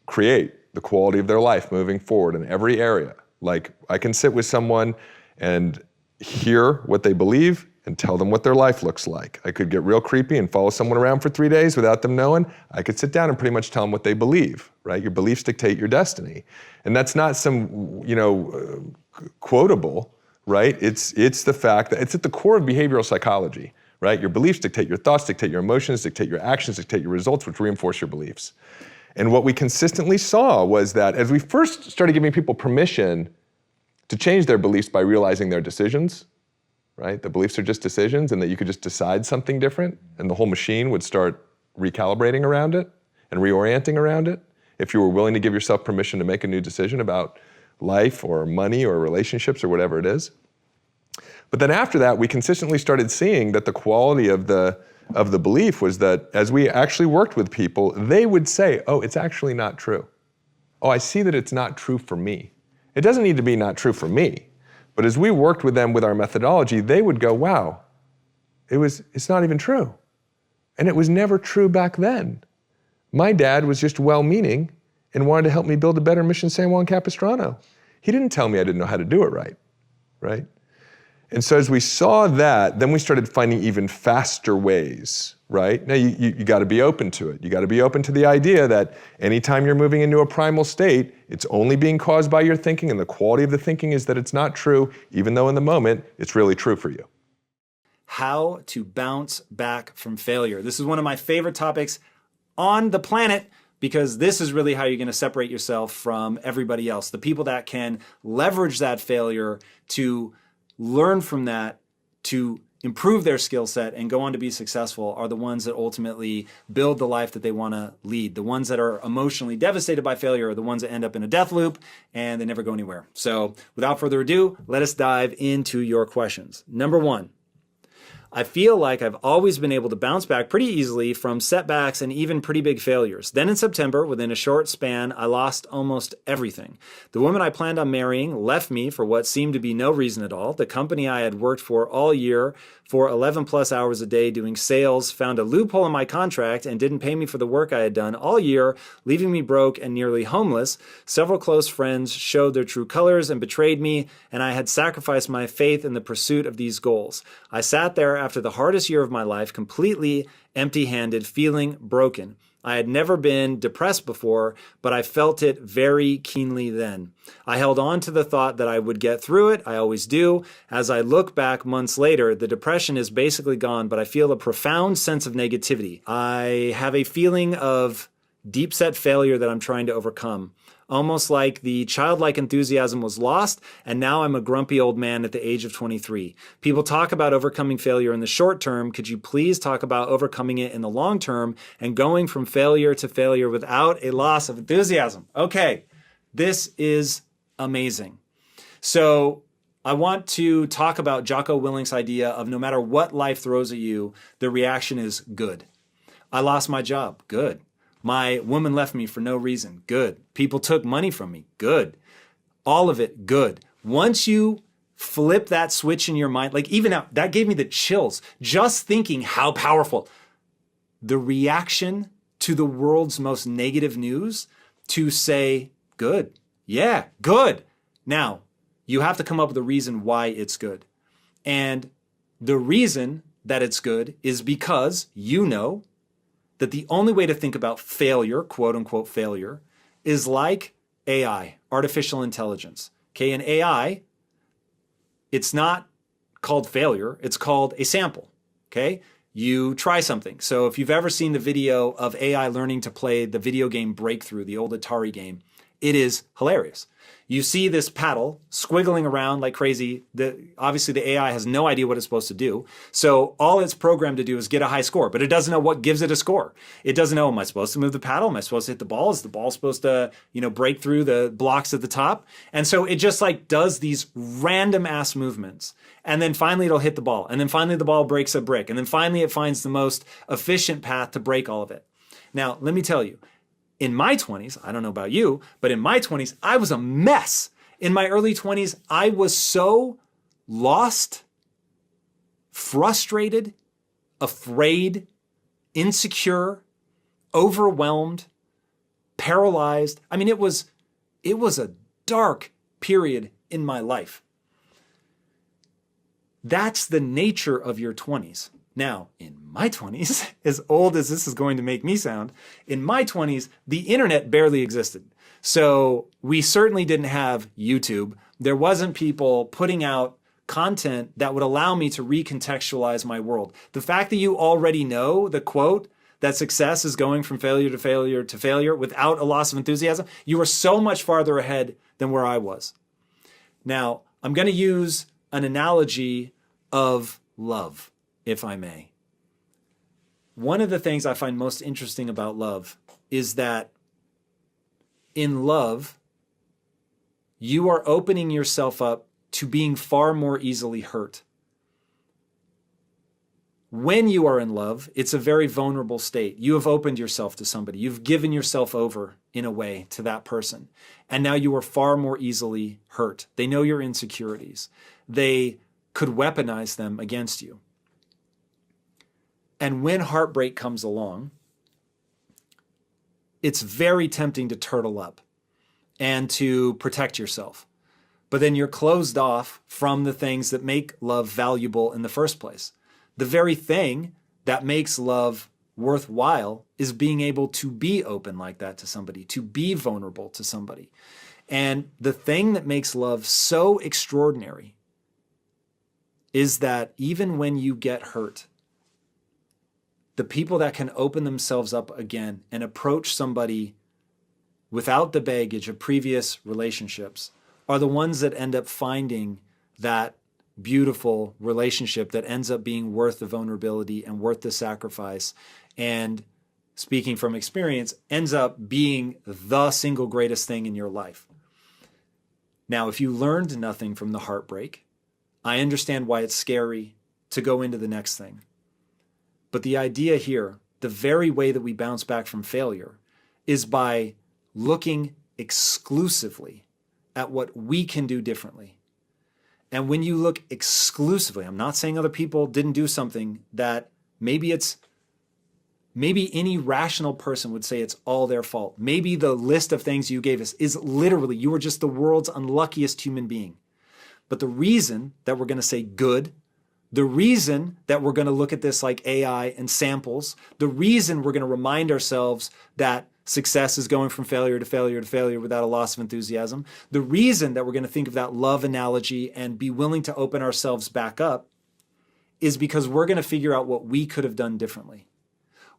create the quality of their life moving forward in every area. Like, I can sit with someone and hear what they believe and tell them what their life looks like. I could get real creepy and follow someone around for 3 days without them knowing. I could sit down and pretty much tell them what they believe, right? Your beliefs dictate your destiny. And that's not some, quotable, right? It's the fact that it's at the core of behavioral psychology, right? Your beliefs dictate your thoughts, dictate your emotions, dictate your actions, dictate your results, which reinforce your beliefs. And what we consistently saw was that as we first started giving people permission to change their beliefs by realizing their decisions, right? The beliefs are just decisions, and that you could just decide something different, and the whole machine would start recalibrating around it and reorienting around it. If you were willing to give yourself permission to make a new decision about life or money or relationships or whatever it is. But then after that, we consistently started seeing that the quality of the belief was that as we actually worked with people, they would say, oh, it's actually not true. Oh, I see that it's not true for me. It doesn't need to be not true for me. But as we worked with them with our methodology, they would go, wow, it's not even true. And it was never true back then. My dad was just well-meaning and wanted to help me build a better Mission San Juan Capistrano. He didn't tell me I didn't know how to do it right? And so as we saw that, then we started finding even faster ways, right? Now you gotta be open to it. You gotta be open to the idea that anytime you're moving into a primal state, it's only being caused by your thinking, and the quality of the thinking is that it's not true, even though in the moment, it's really true for you. How to bounce back from failure. This is one of my favorite topics on the planet, because this is really how you're gonna separate yourself from everybody else. The people that can leverage that failure to learn from that, to improve their skill set and go on to be successful are the ones that ultimately build the life that they want to lead. The ones that are emotionally devastated by failure are the ones that end up in a death loop and they never go anywhere. So without further ado, let us dive into your questions. Number one, I feel like I've always been able to bounce back pretty easily from setbacks and even pretty big failures. Then in September, within a short span, I lost almost everything. The woman I planned on marrying left me for what seemed to be no reason at all. The company I had worked for all year for 11 plus hours a day doing sales found a loophole in my contract and didn't pay me for the work I had done all year, leaving me broke and nearly homeless. Several close friends showed their true colors and betrayed me, and I had sacrificed my faith in the pursuit of these goals. I sat there after the hardest year of my life, completely empty-handed, feeling broken. I had never been depressed before, but I felt it very keenly then. I held on to the thought that I would get through it. I always do. As I look back months later, the depression is basically gone, but I feel a profound sense of negativity. I have a feeling of deep-set failure that I'm trying to overcome. Almost like the childlike enthusiasm was lost, and now I'm a grumpy old man at the age of 23. People talk about overcoming failure in the short term. Could you please talk about overcoming it in the long term and going from failure to failure without a loss of enthusiasm? Okay, this is amazing. So I want to talk about Jocko Willink's idea of no matter what life throws at you, the reaction is good. I lost my job. Good. My woman left me for no reason. Good. People took money from me. Good. All of it, good. Once you flip that switch in your mind, like even now, that gave me the chills. Just thinking how powerful. The reaction to the world's most negative news to say, good. Yeah, good. Now, you have to come up with a reason why it's good. And the reason that it's good is because you know that the only way to think about failure, quote unquote failure, is like AI, artificial intelligence. Okay, in AI, it's not called failure, it's called a sample. Okay, you try something. So if you've ever seen the video of AI learning to play the video game Breakthrough, the old Atari game, it is hilarious. You see this paddle squiggling around like crazy. Obviously, the AI has no idea what it's supposed to do. So all it's programmed to do is get a high score, but it doesn't know what gives it a score. It doesn't know, am I supposed to move the paddle? Am I supposed to hit the ball? Is the ball supposed to, break through the blocks at the top? And so it just like does these random ass movements. And then finally it'll hit the ball. And then finally the ball breaks a brick. And then finally it finds the most efficient path to break all of it. Now, let me tell you, in my 20s, I don't know about you, but in my 20s, I was a mess. In my early 20s, I was so lost, frustrated, afraid, insecure, overwhelmed, paralyzed. I mean, it was a dark period in my life. That's the nature of your 20s. Now, in my 20s, as old as this is going to make me sound, in my 20s, the internet barely existed. So we certainly didn't have YouTube. There wasn't people putting out content that would allow me to recontextualize my world. The fact that you already know the quote that success is going from failure to failure to failure without a loss of enthusiasm, you are so much farther ahead than where I was. Now, I'm going to use an analogy of love, if I may. One of the things I find most interesting about love is that in love, you are opening yourself up to being far more easily hurt. When you are in love, it's a very vulnerable state. You have opened yourself to somebody. You've given yourself over, in a way, to that person. And now you are far more easily hurt. They know your insecurities. They could weaponize them against you. And when heartbreak comes along, it's very tempting to turtle up and to protect yourself. But then you're closed off from the things that make love valuable in the first place. The very thing that makes love worthwhile is being able to be open like that to somebody, to be vulnerable to somebody. And the thing that makes love so extraordinary is that even when you get hurt, the people that can open themselves up again and approach somebody without the baggage of previous relationships are the ones that end up finding that beautiful relationship that ends up being worth the vulnerability and worth the sacrifice. And speaking from experience, ends up being the single greatest thing in your life. Now, if you learned nothing from the heartbreak, I understand why it's scary to go into the next thing. But the idea here, the very way that we bounce back from failure, is by looking exclusively at what we can do differently. And when you look exclusively, I'm not saying other people didn't do something that maybe any rational person would say it's all their fault. Maybe the list of things you gave us is literally, you were just the world's unluckiest human being. But the reason that we're going to say good, the reason that we're going to look at this like AI and samples, the reason we're going to remind ourselves that success is going from failure to failure to failure without a loss of enthusiasm, the reason that we're going to think of that love analogy and be willing to open ourselves back up is because we're going to figure out what we could have done differently.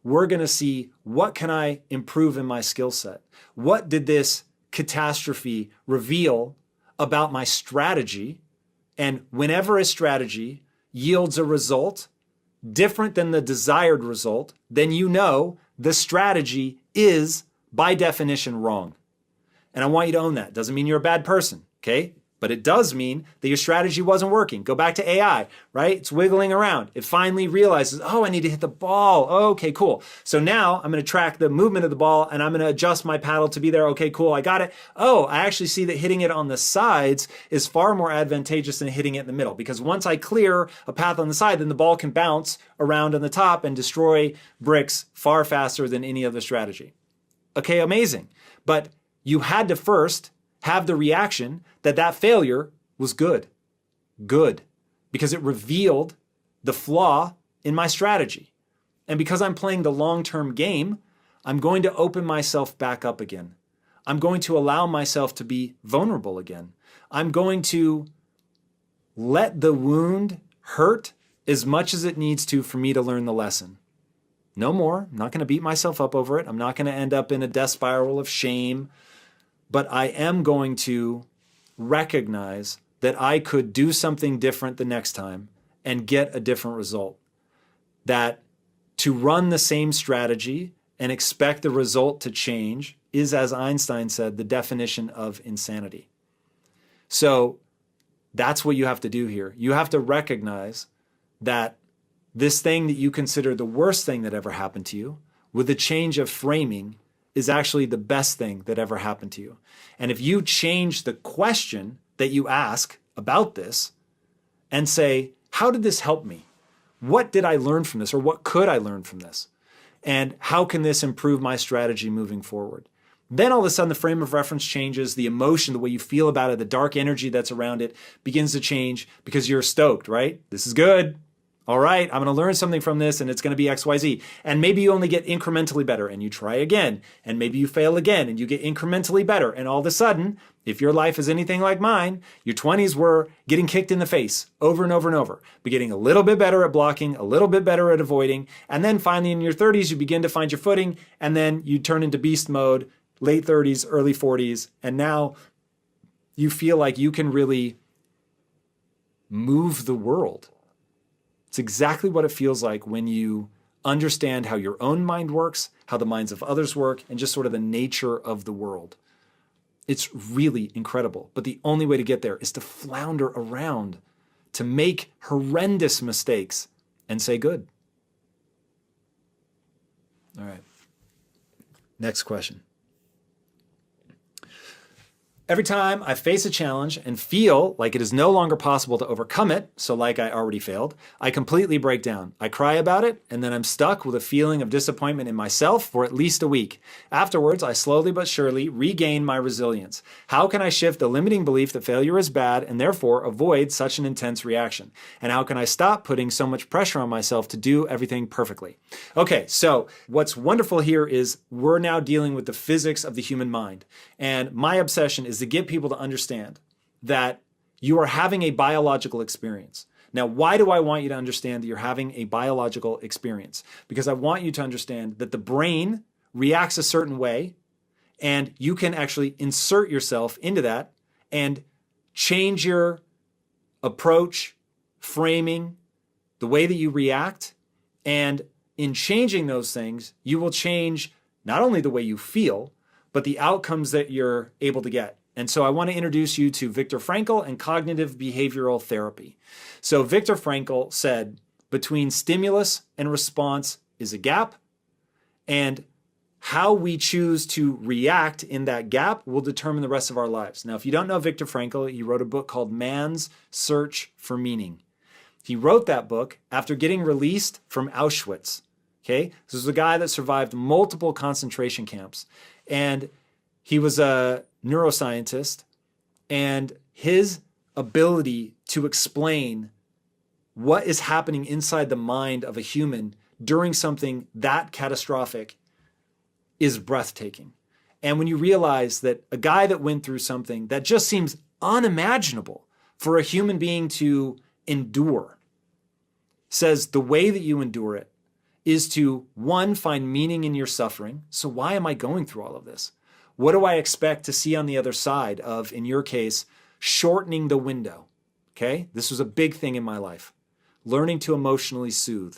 We're going to see, what can I improve in my skill set? What did this catastrophe reveal about my strategy? And whenever a strategy yields a result different than the desired result, then you know the strategy is, by definition, wrong. And I want you to own that. Doesn't mean you're a bad person, okay? But it does mean that your strategy wasn't working. Go back to AI, right? It's wiggling around. It finally realizes, oh, I need to hit the ball. Oh, okay, cool. So now I'm going to track the movement of the ball and I'm going to adjust my paddle to be there. Okay, cool. I got it. Oh, I actually see that hitting it on the sides is far more advantageous than hitting it in the middle, because once I clear a path on the side, then the ball can bounce around on the top and destroy bricks far faster than any other strategy. Okay, amazing. But you had to first have the reaction that that failure was good. Good. Because it revealed the flaw in my strategy. And because I'm playing the long-term game, I'm going to open myself back up again. I'm going to allow myself to be vulnerable again. I'm going to let the wound hurt as much as it needs to for me to learn the lesson. No more. I'm not going to beat myself up over it. I'm not going to end up in a death spiral of shame. But I am going to recognize that I could do something different the next time and get a different result. That to run the same strategy and expect the result to change is, as Einstein said, the definition of insanity. So that's what you have to do here. You have to recognize that this thing that you consider the worst thing that ever happened to you, with a change of framing, is actually the best thing that ever happened to you. And if you change the question that you ask about this and say, how did this help me? What did I learn from this? Or what could I learn from this? And how can this improve my strategy moving forward? then all of a sudden the frame of reference changes, the emotion, the way you feel about it, the dark energy that's around it begins to change because you're stoked, right? This is good. All right, I'm going to learn something from this and it's going to be XYZ. And maybe you only get incrementally better and you try again. And maybe you fail again and you get incrementally better. And all of a sudden, if your life is anything like mine, your 20s were getting kicked in the face over and over and over, but getting a little bit better at blocking, a little bit better at avoiding. And then finally in your 30s, you begin to find your footing and then you turn into beast mode, late 30s, early 40s. And now you feel like you can really move the world. It's exactly what it feels like when you understand how your own mind works, how the minds of others work, and just sort of the nature of the world. It's really incredible. But the only way to get there is to flounder around, to make horrendous mistakes and say good. All right. Next question. Every time I face a challenge and feel like it is no longer possible to overcome it, so like I already failed, I completely break down. I cry about it, and then I'm stuck with a feeling of disappointment in myself for at least a week. Afterwards, I slowly but surely regain my resilience. How can I shift the limiting belief that failure is bad and therefore avoid such an intense reaction? And how can I stop putting so much pressure on myself to do everything perfectly? Okay, so what's wonderful here is we're now dealing with the physics of the human mind. And my obsession is to get people to understand that you are having a biological experience. Now, why do I want you to understand that you're having a biological experience? Because I want you to understand that the brain reacts a certain way, and you can actually insert yourself into that and change your approach, framing, the way that you react. And in changing those things, you will change not only the way you feel, but the outcomes that you're able to get. And so I want to introduce you to Viktor Frankl and cognitive behavioral therapy. So Viktor Frankl said, between stimulus and response is a gap, and how we choose to react in that gap will determine the rest of our lives. Now, if you don't know Viktor Frankl, he wrote a book called Man's Search for Meaning. He wrote that book after getting released from Auschwitz. Okay, this is a guy that survived multiple concentration camps, and he was a neuroscientist, and his ability to explain what is happening inside the mind of a human during something that catastrophic is breathtaking. And when you realize that a guy that went through something that just seems unimaginable for a human being to endure, says the way that you endure it is to, one, find meaning in your suffering. So why am I going through all of this? What do I expect to see on the other side of, in your case, shortening the window? Okay, this was a big thing in my life. Learning to emotionally soothe.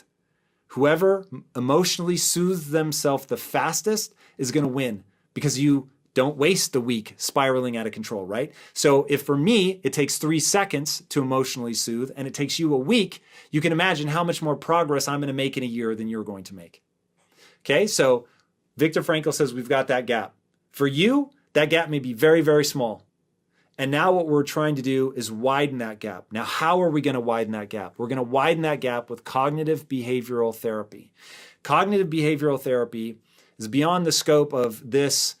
Whoever emotionally soothes themselves the fastest is going to win, because you don't waste the week spiraling out of control, right? So if for me, it takes 3 seconds to emotionally soothe and it takes you a week, you can imagine how much more progress I'm going to make in a year than you're going to make. Okay, so Viktor Frankl says we've got that gap. For you, that gap may be very, very small. And now what we're trying to do is widen that gap. Now, how are we going to widen that gap? We're going to widen that gap with cognitive behavioral therapy. Cognitive behavioral therapy is beyond the scope of this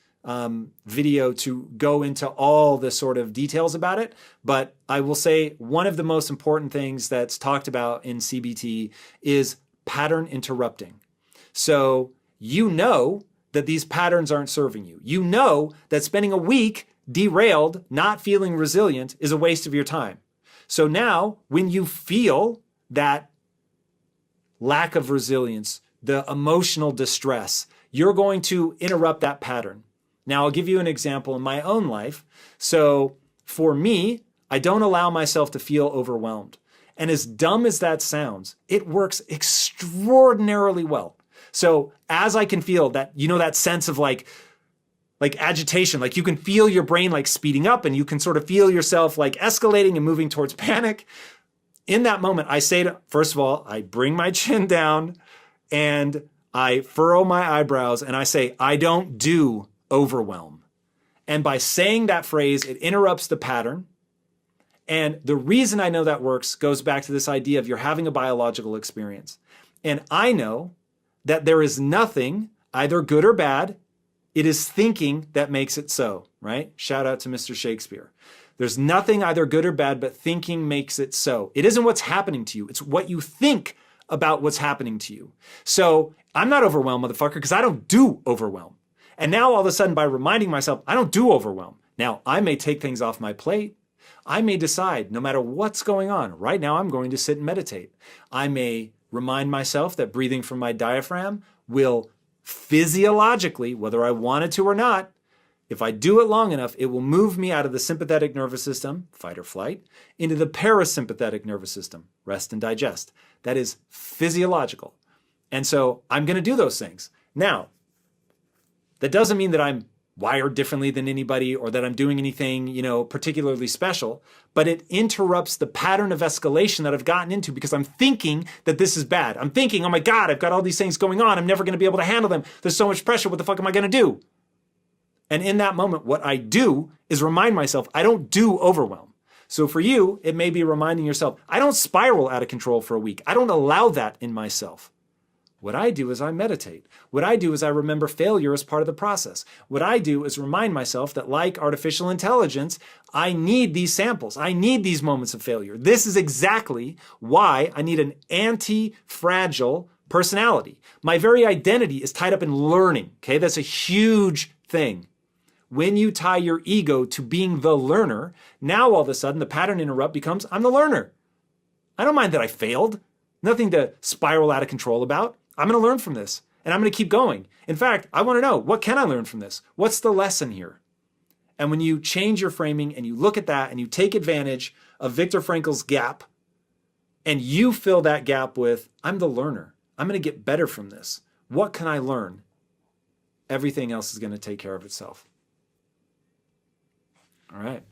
video to go into all the sort of details about it. But I will say one of the most important things that's talked about in CBT is pattern interrupting. So you know that these patterns aren't serving you. You know that spending a week derailed, not feeling resilient, is a waste of your time. So now, when you feel that lack of resilience, the emotional distress, you're going to interrupt that pattern. Now, I'll give you an example in my own life. So for me, I don't allow myself to feel overwhelmed. And as dumb as that sounds, it works extraordinarily well. So as I can feel that, you know, that sense of like agitation, like you can feel your brain like speeding up and you can sort of feel yourself like escalating and moving towards panic. In that moment, I say to, first of all, I bring my chin down and I furrow my eyebrows and I say, I don't do overwhelm. And by saying that phrase, it interrupts the pattern. And the reason I know that works goes back to this idea of you're having a biological experience. And I know that there is nothing, either good or bad, It is thinking that makes it so, right? Shout out to Mr. Shakespeare. There's nothing either good or bad, but thinking makes it so. It isn't what's happening to you. It's what you think about what's happening to you. So I'm not overwhelmed, motherfucker, because I don't do overwhelm. And now all of a sudden, by reminding myself, I don't do overwhelm. Now, I may take things off my plate. I may decide, no matter what's going on, right now I'm going to sit and meditate. I may remind myself that breathing from my diaphragm will physiologically, whether I wanted to or not, if I do it long enough, it will move me out of the sympathetic nervous system, fight or flight, into the parasympathetic nervous system, rest and digest. That is physiological. And so I'm going to do those things. Now, that doesn't mean that I'm wired differently than anybody or that I'm doing anything, particularly special, but it interrupts the pattern of escalation that I've gotten into because I'm thinking that this is bad. I'm thinking, oh my God, I've got all these things going on. I'm never going to be able to handle them. There's so much pressure. What the fuck am I going to do? And in that moment, what I do is remind myself, I don't do overwhelm. So for you, it may be reminding yourself, I don't spiral out of control for a week. I don't allow that in myself. What I do is I meditate. What I do is I remember failure as part of the process. What I do is remind myself that, like artificial intelligence, I need these samples. I need these moments of failure. This is exactly why I need an anti-fragile personality. My very identity is tied up in learning. Okay, that's a huge thing. When you tie your ego to being the learner, now all of a sudden the pattern interrupt becomes, I'm the learner. I don't mind that I failed. Nothing to spiral out of control about. I'm going to learn from this, and I'm going to keep going. In fact, I want to know, what can I learn from this? What's the lesson here? And when you change your framing and you look at that and you take advantage of Viktor Frankl's gap and you fill that gap with, I'm the learner. I'm going to get better from this. What can I learn? Everything else is going to take care of itself. All right.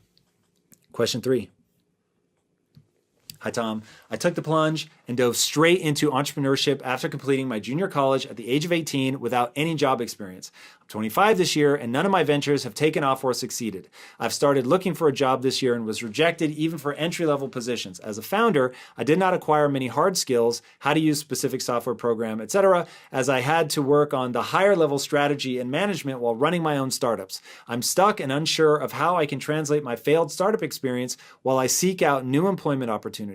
Question 3. Hi, Tom. I took the plunge and dove straight into entrepreneurship after completing my junior college at the age of 18 without any job experience. I'm 25 this year, and none of my ventures have taken off or succeeded. I've started looking for a job this year and was rejected even for entry-level positions. As a founder, I did not acquire many hard skills, how to use specific software program, etc., as I had to work on the higher-level strategy and management while running my own startups. I'm stuck and unsure of how I can translate my failed startup experience while I seek out new employment opportunities.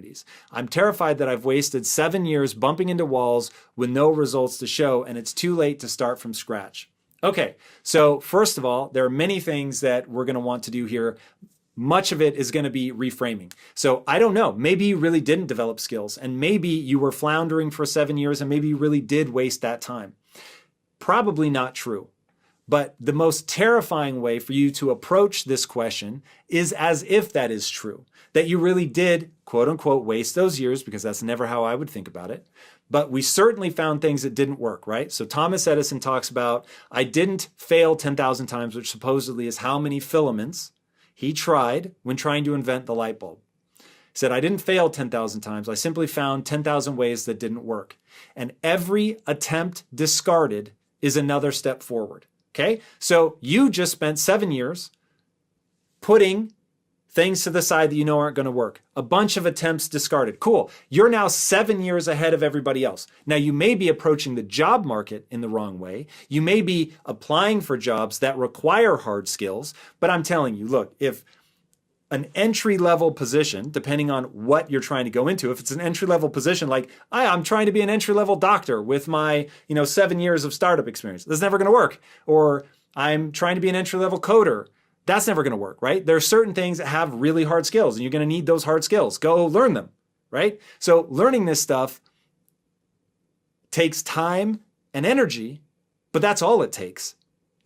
I'm terrified that I've wasted 7 years bumping into walls with no results to show, and it's too late to start from scratch. Okay, so first of all, there are many things that we're going to want to do here. Much of it is going to be reframing. So I don't know, maybe you really didn't develop skills, and maybe you were floundering for 7 years, and maybe you really did waste that time. Probably not true. But the most terrifying way for you to approach this question is as if that is true, that you really did, quote unquote, waste those years, because that's never how I would think about it. But we certainly found things that didn't work, right? So Thomas Edison talks about, I didn't fail 10,000 times, which supposedly is how many filaments he tried when trying to invent the light bulb. He said, I didn't fail 10,000 times. I simply found 10,000 ways that didn't work. And every attempt discarded is another step forward. Okay, so you just spent 7 years putting things to the side that you know aren't going to work. A bunch of attempts discarded. Cool. You're now 7 years ahead of everybody else. Now, you may be approaching the job market in the wrong way. You may be applying for jobs that require hard skills. But I'm telling you, look, if an entry-level position, depending on what you're trying to go into, if it's an entry-level position like, I'm trying to be an entry-level doctor with my 7 years of startup experience, that's never going to work. Or I'm trying to be an entry-level coder, that's never going to work, right? There are certain things that have really hard skills, and you're going to need those hard skills. Go learn them, right? So learning this stuff takes time and energy, but that's all it takes,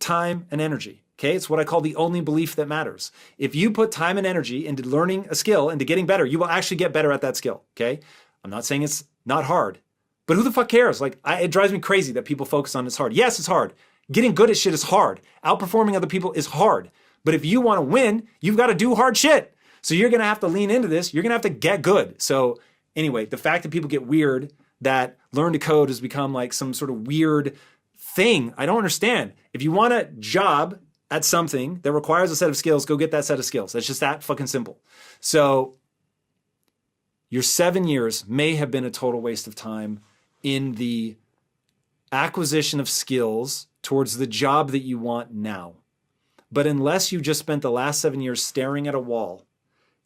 time and energy. Okay, it's what I call the only belief that matters. If you put time and energy into learning a skill, into getting better, you will actually get better at that skill. Okay, I'm not saying it's not hard, but who the fuck cares? It drives me crazy that people focus on it's hard. Yes, it's hard. Getting good at shit is hard. Outperforming other people is hard. But if you want to win, you've got to do hard shit. So you're going to have to lean into this. You're going to have to get good. So anyway, the fact that people get weird that learn to code has become like some sort of weird thing, I don't understand. If you want a job at something that requires a set of skills, go get that set of skills. That's just that fucking simple. So your 7 years may have been a total waste of time in the acquisition of skills towards the job that you want now. But unless you just spent the last 7 years staring at a wall,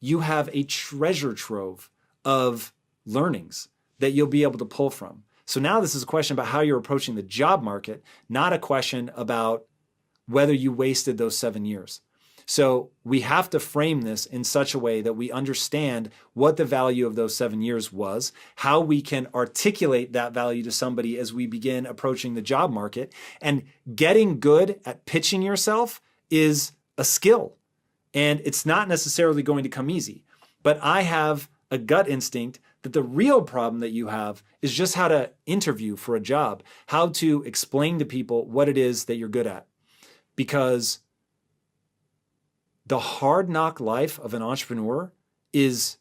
you have a treasure trove of learnings that you'll be able to pull from. So now this is a question about how you're approaching the job market, not a question about whether you wasted those 7 years. So we have to frame this in such a way that we understand what the value of those 7 years was, how we can articulate that value to somebody as we begin approaching the job market. And getting good at pitching yourself is a skill. And it's not necessarily going to come easy. But I have a gut instinct that the real problem that you have is just how to interview for a job, how to explain to people what it is that you're good at. Because the hard knock life of an entrepreneur is,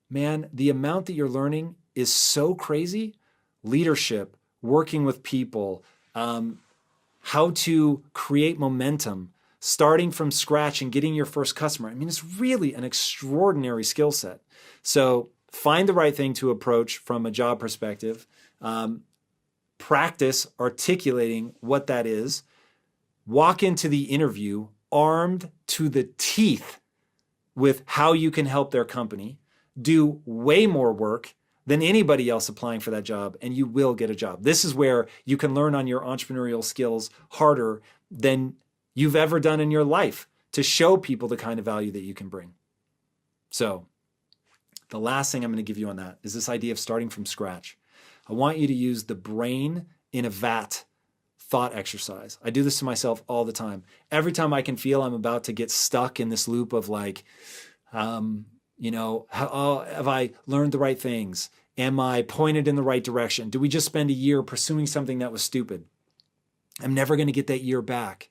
man, the amount that you're learning is so crazy. Leadership, working with people, how to create momentum, starting from scratch and getting your first customer. I mean, it's really an extraordinary skill set. So find the right thing to approach from a job perspective. Practice articulating what that is. Walk into the interview armed to the teeth with how you can help their company. Do way more work than anybody else applying for that job, and you will get a job. This is where you can learn on your entrepreneurial skills harder than you've ever done in your life to show people the kind of value that you can bring. So the last thing I'm going to give you on that is this idea of starting from scratch. I want you to use the brain in a vat thought exercise. I do this to myself all the time. Every time I can feel I'm about to get stuck in this loop of like, have I learned the right things? Am I pointed in the right direction? Do we just spend a year pursuing something that was stupid? I'm never going to get that year back.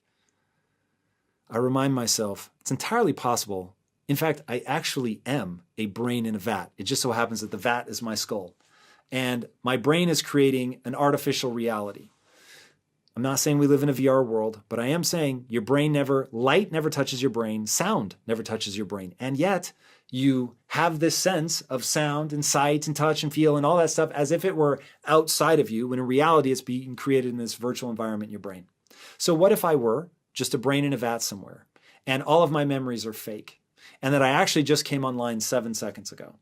I remind myself it's entirely possible. In fact, I actually am a brain in a vat. It just so happens that the vat is my skull. And my brain is creating an artificial reality. I'm not saying we live in a VR world, but I am saying your brain light never touches your brain, sound never touches your brain. And yet you have this sense of sound and sight and touch and feel and all that stuff as if it were outside of you, when in reality it's being created in this virtual environment in your brain. So what if I were just a brain in a vat somewhere and all of my memories are fake and that I actually just came online 7 seconds ago?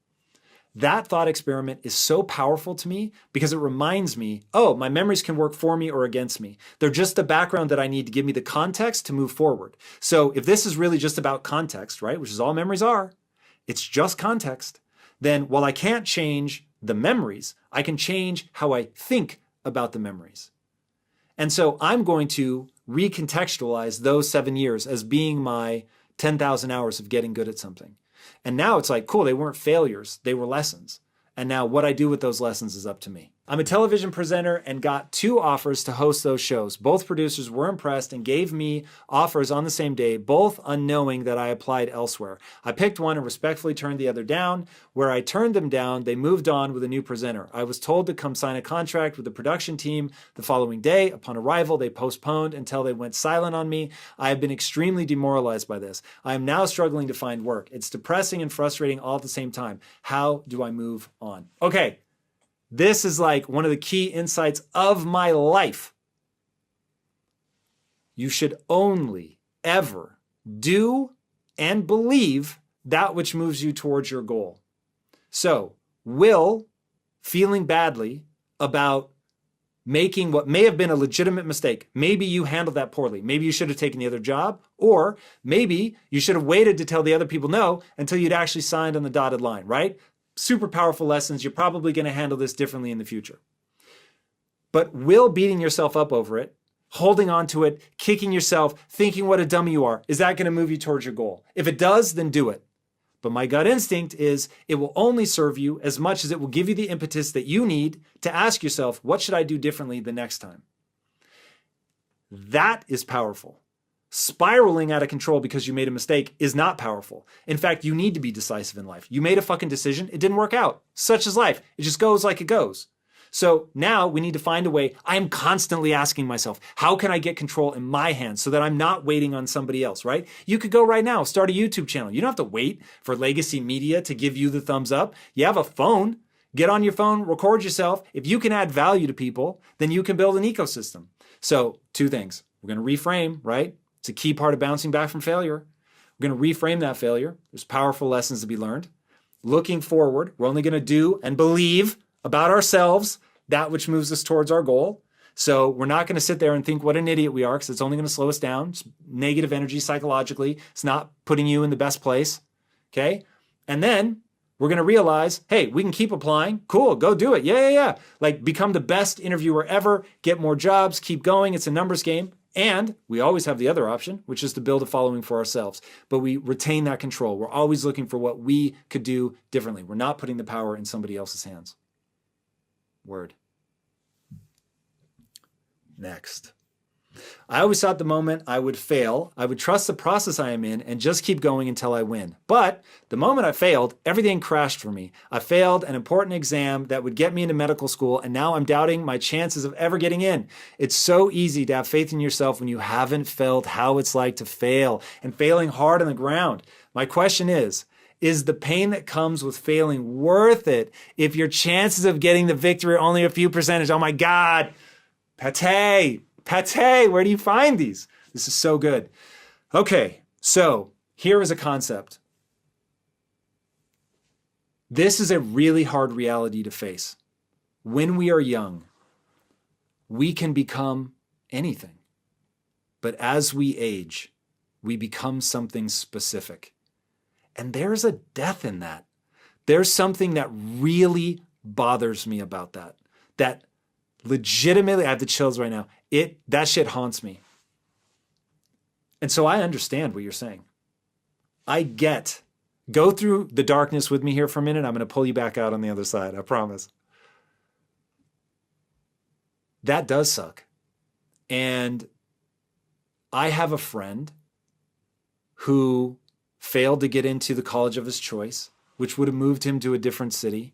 That thought experiment is so powerful to me because it reminds me, oh, my memories can work for me or against me. They're just the background that I need to give me the context to move forward. So if this is really just about context, right, which is all memories are, it's just context, then while I can't change the memories, I can change how I think about the memories. And so I'm going to recontextualize those 7 years as being my 10,000 hours of getting good at something. And now it's like, cool, they weren't failures, they were lessons. And now what I do with those lessons is up to me. I'm a television presenter and got 2 offers to host those shows. Both producers were impressed and gave me offers on the same day, both unknowing that I applied elsewhere. I picked one and respectfully turned the other down. Where I turned them down, they moved on with a new presenter. I was told to come sign a contract with the production team the following day. Upon arrival, they postponed until they went silent on me. I have been extremely demoralized by this. I am now struggling to find work. It's depressing and frustrating all at the same time. How do I move on? Okay. This is like one of the key insights of my life. You should only ever do and believe that which moves you towards your goal. So, will feeling badly about making what may have been a legitimate mistake, maybe you handled that poorly, maybe you should have taken the other job, or maybe you should have waited to tell the other people no until you'd actually signed on the dotted line, right? Super powerful lessons. You're probably going to handle this differently in the future. But will beating yourself up over it, holding on to it, kicking yourself, thinking what a dummy you are, is that going to move you towards your goal? If it does, then do it. But my gut instinct is it will only serve you as much as it will give you the impetus that you need to ask yourself, what should I do differently the next time? That is powerful. Spiraling out of control because you made a mistake is not powerful. In fact, you need to be decisive in life. You made a fucking decision. It didn't work out. Such is life. It just goes like it goes. So now we need to find a way. I am constantly asking myself, how can I get control in my hands so that I'm not waiting on somebody else, right? You could go right now, start a YouTube channel. You don't have to wait for legacy media to give you the thumbs up. You have a phone. Get on your phone, record yourself. If you can add value to people, then you can build an ecosystem. So 2 things. We're going to reframe, right? It's a key part of bouncing back from failure. We're going to reframe that failure. There's powerful lessons to be learned. Looking forward, we're only going to do and believe about ourselves that which moves us towards our goal. So we're not going to sit there and think what an idiot we are, because it's only going to slow us down. It's negative energy psychologically. It's not putting you in the best place. Okay? And then we're going to realize, hey, we can keep applying. Cool, go do it. Yeah. Like, become the best interviewer ever, get more jobs, keep going. It's a numbers game. And we always have the other option, which is to build a following for ourselves. But we retain that control. We're always looking for what we could do differently. We're not putting the power in somebody else's hands. Word. Next. I always thought the moment I would fail, I would trust the process I am in and just keep going until I win. But the moment I failed, everything crashed for me. I failed an important exam that would get me into medical school, and now I'm doubting my chances of ever getting in. It's so easy to have faith in yourself when you haven't felt how it's like to fail, and failing hard on the ground. My question is the pain that comes with failing worth it if your chances of getting the victory are only a few percentage? Oh my God. Pate, where do you find these? This is so good. Okay, so here is a concept. This is a really hard reality to face. When we are young, we can become anything. But as we age, we become something specific. And there's a death in that. There's something that really bothers me about that. That legitimately, I have the chills right now. That shit haunts me. And so I understand what you're saying. Go through the darkness with me here for a minute. I'm going to pull you back out on the other side. I promise. That does suck. And I have a friend who failed to get into the college of his choice, which would have moved him to a different city.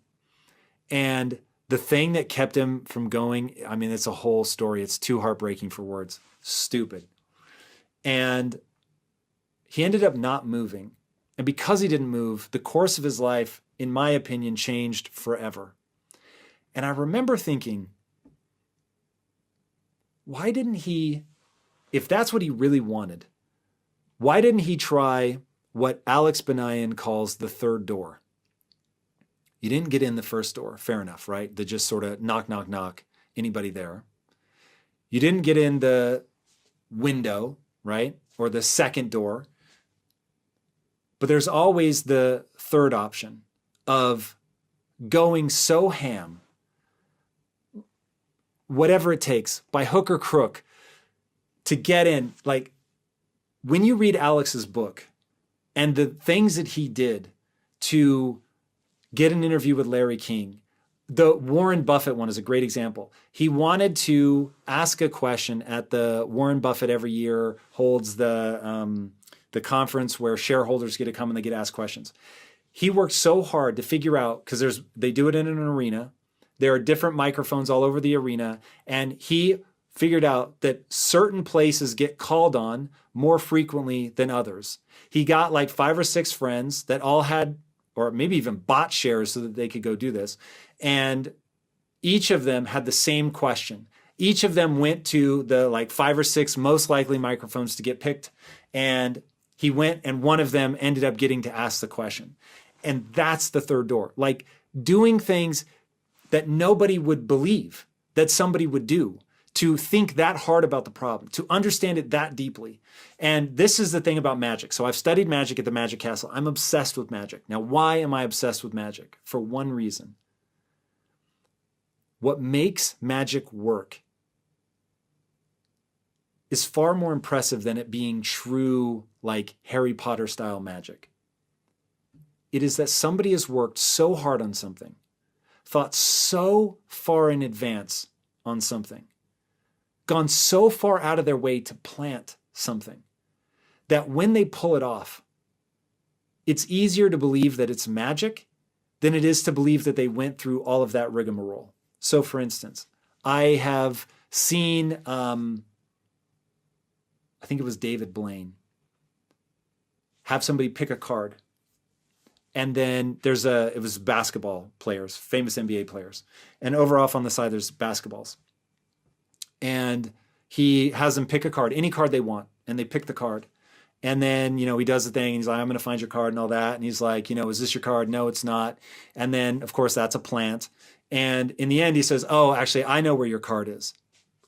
And the thing that kept him from going, I mean, it's a whole story. It's too heartbreaking for words. Stupid. And he ended up not moving. And because he didn't move, the course of his life, in my opinion, changed forever. And I remember thinking, why didn't he, if that's what he really wanted, why didn't he try what Alex Benayan calls the third door? You didn't get in the first door. Fair enough, right? The just sort of knock, knock, knock. Anybody there? You didn't get in the window, right? Or the second door. But there's always the third option of going so ham, whatever it takes, by hook or crook, to get in. Like, when you read Alex's book and the things that he did to get an interview with Larry King. The Warren Buffett one is a great example. He wanted to ask a question at the Warren Buffett every year holds the conference where shareholders get to come and they get asked questions. He worked so hard to figure out, because they do it in an arena. There are different microphones all over the arena. And he figured out that certain places get called on more frequently than others. He got like 5 or 6 friends that all had, or maybe even bought shares so that they could go do this. And each of them had the same question. Each of them went to the like 5 or 6 most likely microphones to get picked. And he went, and one of them ended up getting to ask the question. And that's the third door. Like, doing things that nobody would believe that somebody would do, to think that hard about the problem, to understand it that deeply. And this is the thing about magic. So I've studied magic at the Magic Castle. I'm obsessed with magic. Now, why am I obsessed with magic? For one reason. What makes magic work is far more impressive than it being true, like Harry Potter style magic. It is that somebody has worked so hard on something, thought so far in advance on something, gone so far out of their way to plant something, that when they pull it off, it's easier to believe that it's magic than it is to believe that they went through all of that rigmarole. So for instance, I have seen, I think it was David Blaine, have somebody pick a card. And then it was basketball players, famous NBA players. And over off on the side, there's basketballs. And he has them pick a card, any card they want. And they pick the card. And then, he does the thing. He's like, I'm going to find your card and all that. And he's like, is this your card? No, it's not. And then, of course, that's a plant. And in the end, he says, oh, actually, I know where your card is.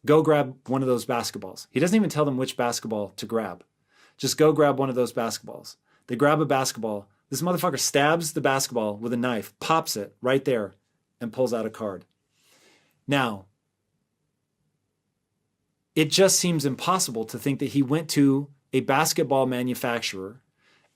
Go grab one of those basketballs. He doesn't even tell them which basketball to grab. Just go grab one of those basketballs. They grab a basketball. This motherfucker stabs the basketball with a knife, pops it right there, and pulls out a card. Now, it just seems impossible to think that he went to a basketball manufacturer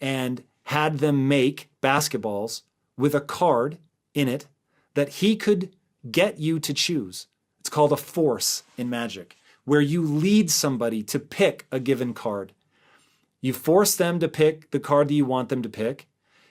and had them make basketballs with a card in it that he could get you to choose. It's called a force in magic, where you lead somebody to pick a given card. You force them to pick the card that you want them to pick.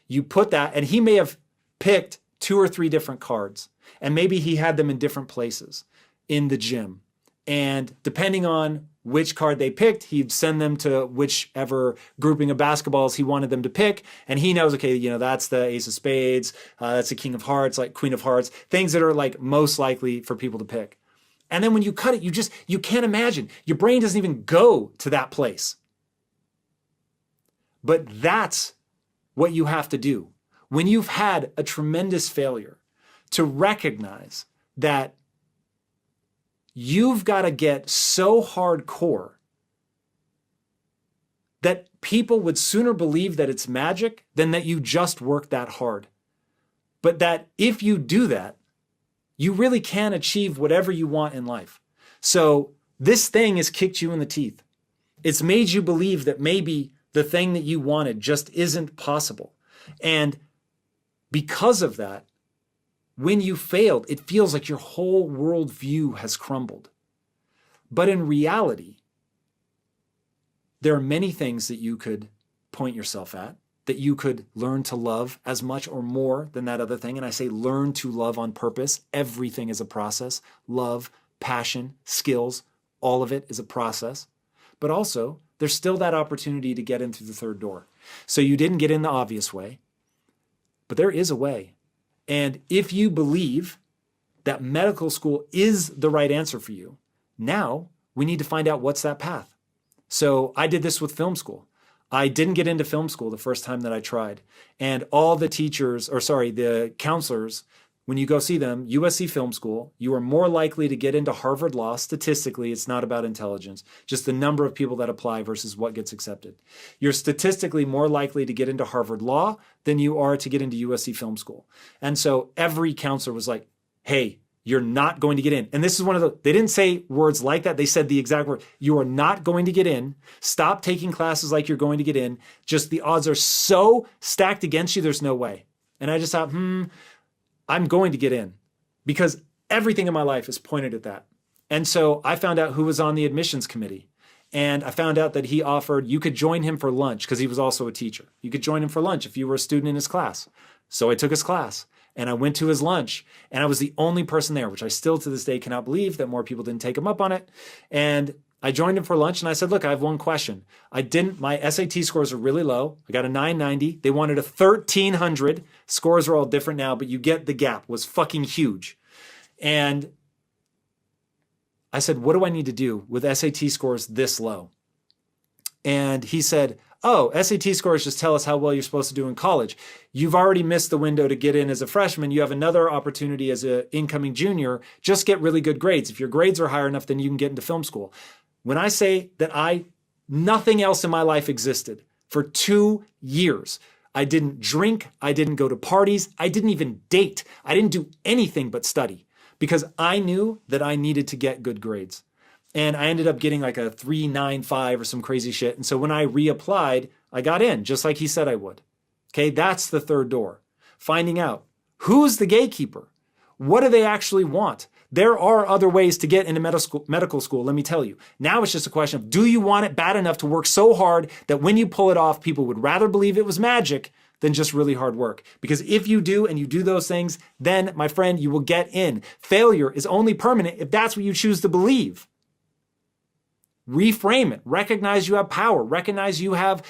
You put that, and he may have picked 2 or 3 different cards, and maybe he had them in different places in the gym. And depending on which card they picked, he'd send them to whichever grouping of basketballs he wanted them to pick. And he knows, okay, that's the ace of spades, that's the king of hearts, like queen of hearts, things that are like most likely for people to pick. And then when you cut it, you can't imagine. Your brain doesn't even go to that place. But that's what you have to do when you've had a tremendous failure, to recognize that you've got to get so hardcore that people would sooner believe that it's magic than that you just worked that hard. But that if you do that, you really can achieve whatever you want in life. So this thing has kicked you in the teeth. It's made you believe that maybe the thing that you wanted just isn't possible. And because of that, when you failed, it feels like your whole worldview has crumbled. But in reality, there are many things that you could point yourself at, that you could learn to love as much or more than that other thing. And I say learn to love on purpose. Everything is a process. Love, passion, skills, all of it is a process. But also, there's still that opportunity to get in through the third door. So you didn't get in the obvious way, but there is a way. And if you believe that medical school is the right answer for you, now we need to find out what's that path. So I did this with film school. I didn't get into film school the first time that I tried. And all the the counselors, when you go see them, USC Film School, you are more likely to get into Harvard Law. Statistically, it's not about intelligence, just the number of people that apply versus what gets accepted. You're statistically more likely to get into Harvard Law than you are to get into USC Film School. And so every counselor was like, hey, you're not going to get in. And this is one of they didn't say words like that. They said the exact word, you are not going to get in. Stop taking classes like you're going to get in. Just the odds are so stacked against you, there's no way. And I just thought, I'm going to get in, because everything in my life is pointed at that. And so I found out who was on the admissions committee. And I found out that he offered, you could join him for lunch, because he was also a teacher. You could join him for lunch if you were a student in his class. So I took his class and I went to his lunch, and I was the only person there, which I still to this day cannot believe that more people didn't take him up on it. And I joined him for lunch and I said, look, I have one question. My SAT scores are really low. I got a 990. They wanted a 1300. Scores are all different now, but you get the gap. It was fucking huge. And I said, what do I need to do with SAT scores this low? And he said, oh, SAT scores just tell us how well you're supposed to do in college. You've already missed the window to get in as a freshman. You have another opportunity as an incoming junior. Just get really good grades. If your grades are higher enough, then you can get into film school. When I say that nothing else in my life existed for 2 years. I didn't drink. I didn't go to parties. I didn't even date. I didn't do anything but study, because I knew that I needed to get good grades. And I ended up getting like a 3.95 or some crazy shit. And so when I reapplied, I got in just like he said I would. Okay, that's the third door. Finding out who's the gatekeeper. What do they actually want? There are other ways to get into medical school, let me tell you. Now it's just a question of, do you want it bad enough to work so hard that when you pull it off, people would rather believe it was magic than just really hard work? Because if you do, and you do those things, then, my friend, you will get in. Failure is only permanent if that's what you choose to believe. Reframe it. Recognize you have power. Recognize you have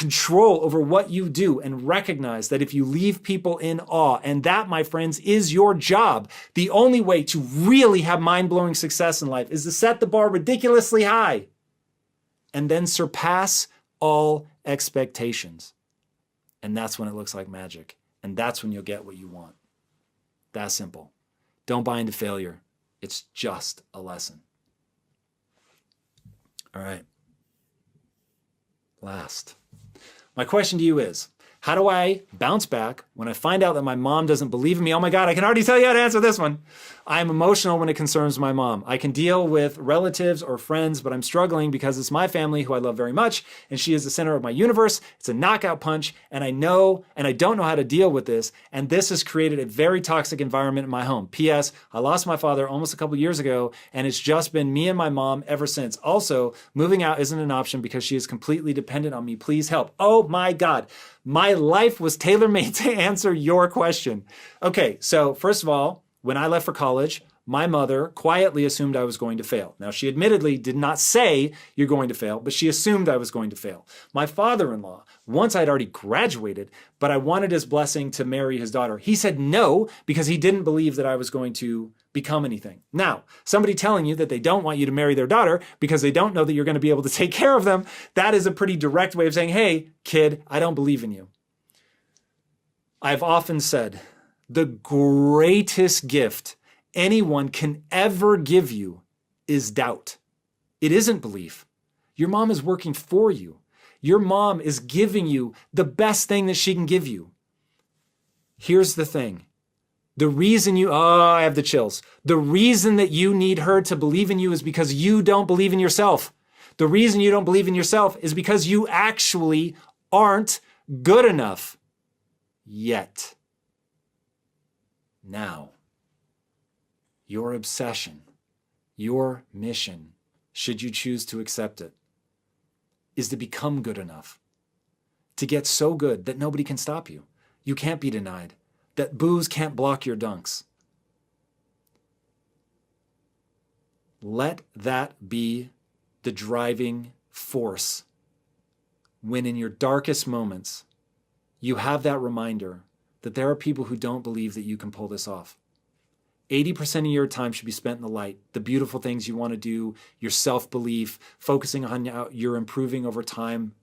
control over what you do and recognize that if you leave people in awe, and that, my friends, is your job, the only way to really have mind-blowing success in life is to set the bar ridiculously high and then surpass all expectations. And that's when it looks like magic. And that's when you'll get what you want. That simple. Don't buy into failure. It's just a lesson. All right. Last. My question to you is, how do I bounce back when I find out that my mom doesn't believe in me? Oh my God, I can already tell you how to answer this one. I'm emotional when it concerns my mom. I can deal with relatives or friends, but I'm struggling because it's my family who I love very much, and she is the center of my universe. It's a knockout punch, and I don't know how to deal with this, and this has created a very toxic environment in my home. P.S. I lost my father almost a couple years ago, and it's just been me and my mom ever since. Also, moving out isn't an option because she is completely dependent on me. Please help. Oh my God. My life was tailor-made to answer your question. Okay, so first of all, when I left for college, my mother quietly assumed I was going to fail. Now, she admittedly did not say, you're going to fail, but she assumed I was going to fail. My father-in-law, once I'd already graduated, but I wanted his blessing to marry his daughter, he said no because he didn't believe that I was going to become anything. Now, somebody telling you that they don't want you to marry their daughter because they don't know that you're going to be able to take care of them, that is a pretty direct way of saying, hey, kid, I don't believe in you. I've often said, the greatest gift anyone can ever give you is doubt. It isn't belief. Your mom is working for you. Your mom is giving you the best thing that she can give you. Here's the thing. The reason I have the chills. The reason that you need her to believe in you is because you don't believe in yourself. The reason you don't believe in yourself is because you actually aren't good enough yet. Now, your obsession, your mission, should you choose to accept it, is to become good enough, to get so good that nobody can stop you. You can't be denied, that booze can't block your dunks. Let that be the driving force when in your darkest moments, you have that reminder that there are people who don't believe that you can pull this off. 80% of your time should be spent in the light, the beautiful things you want to do, your self-belief, focusing on how you're improving over time.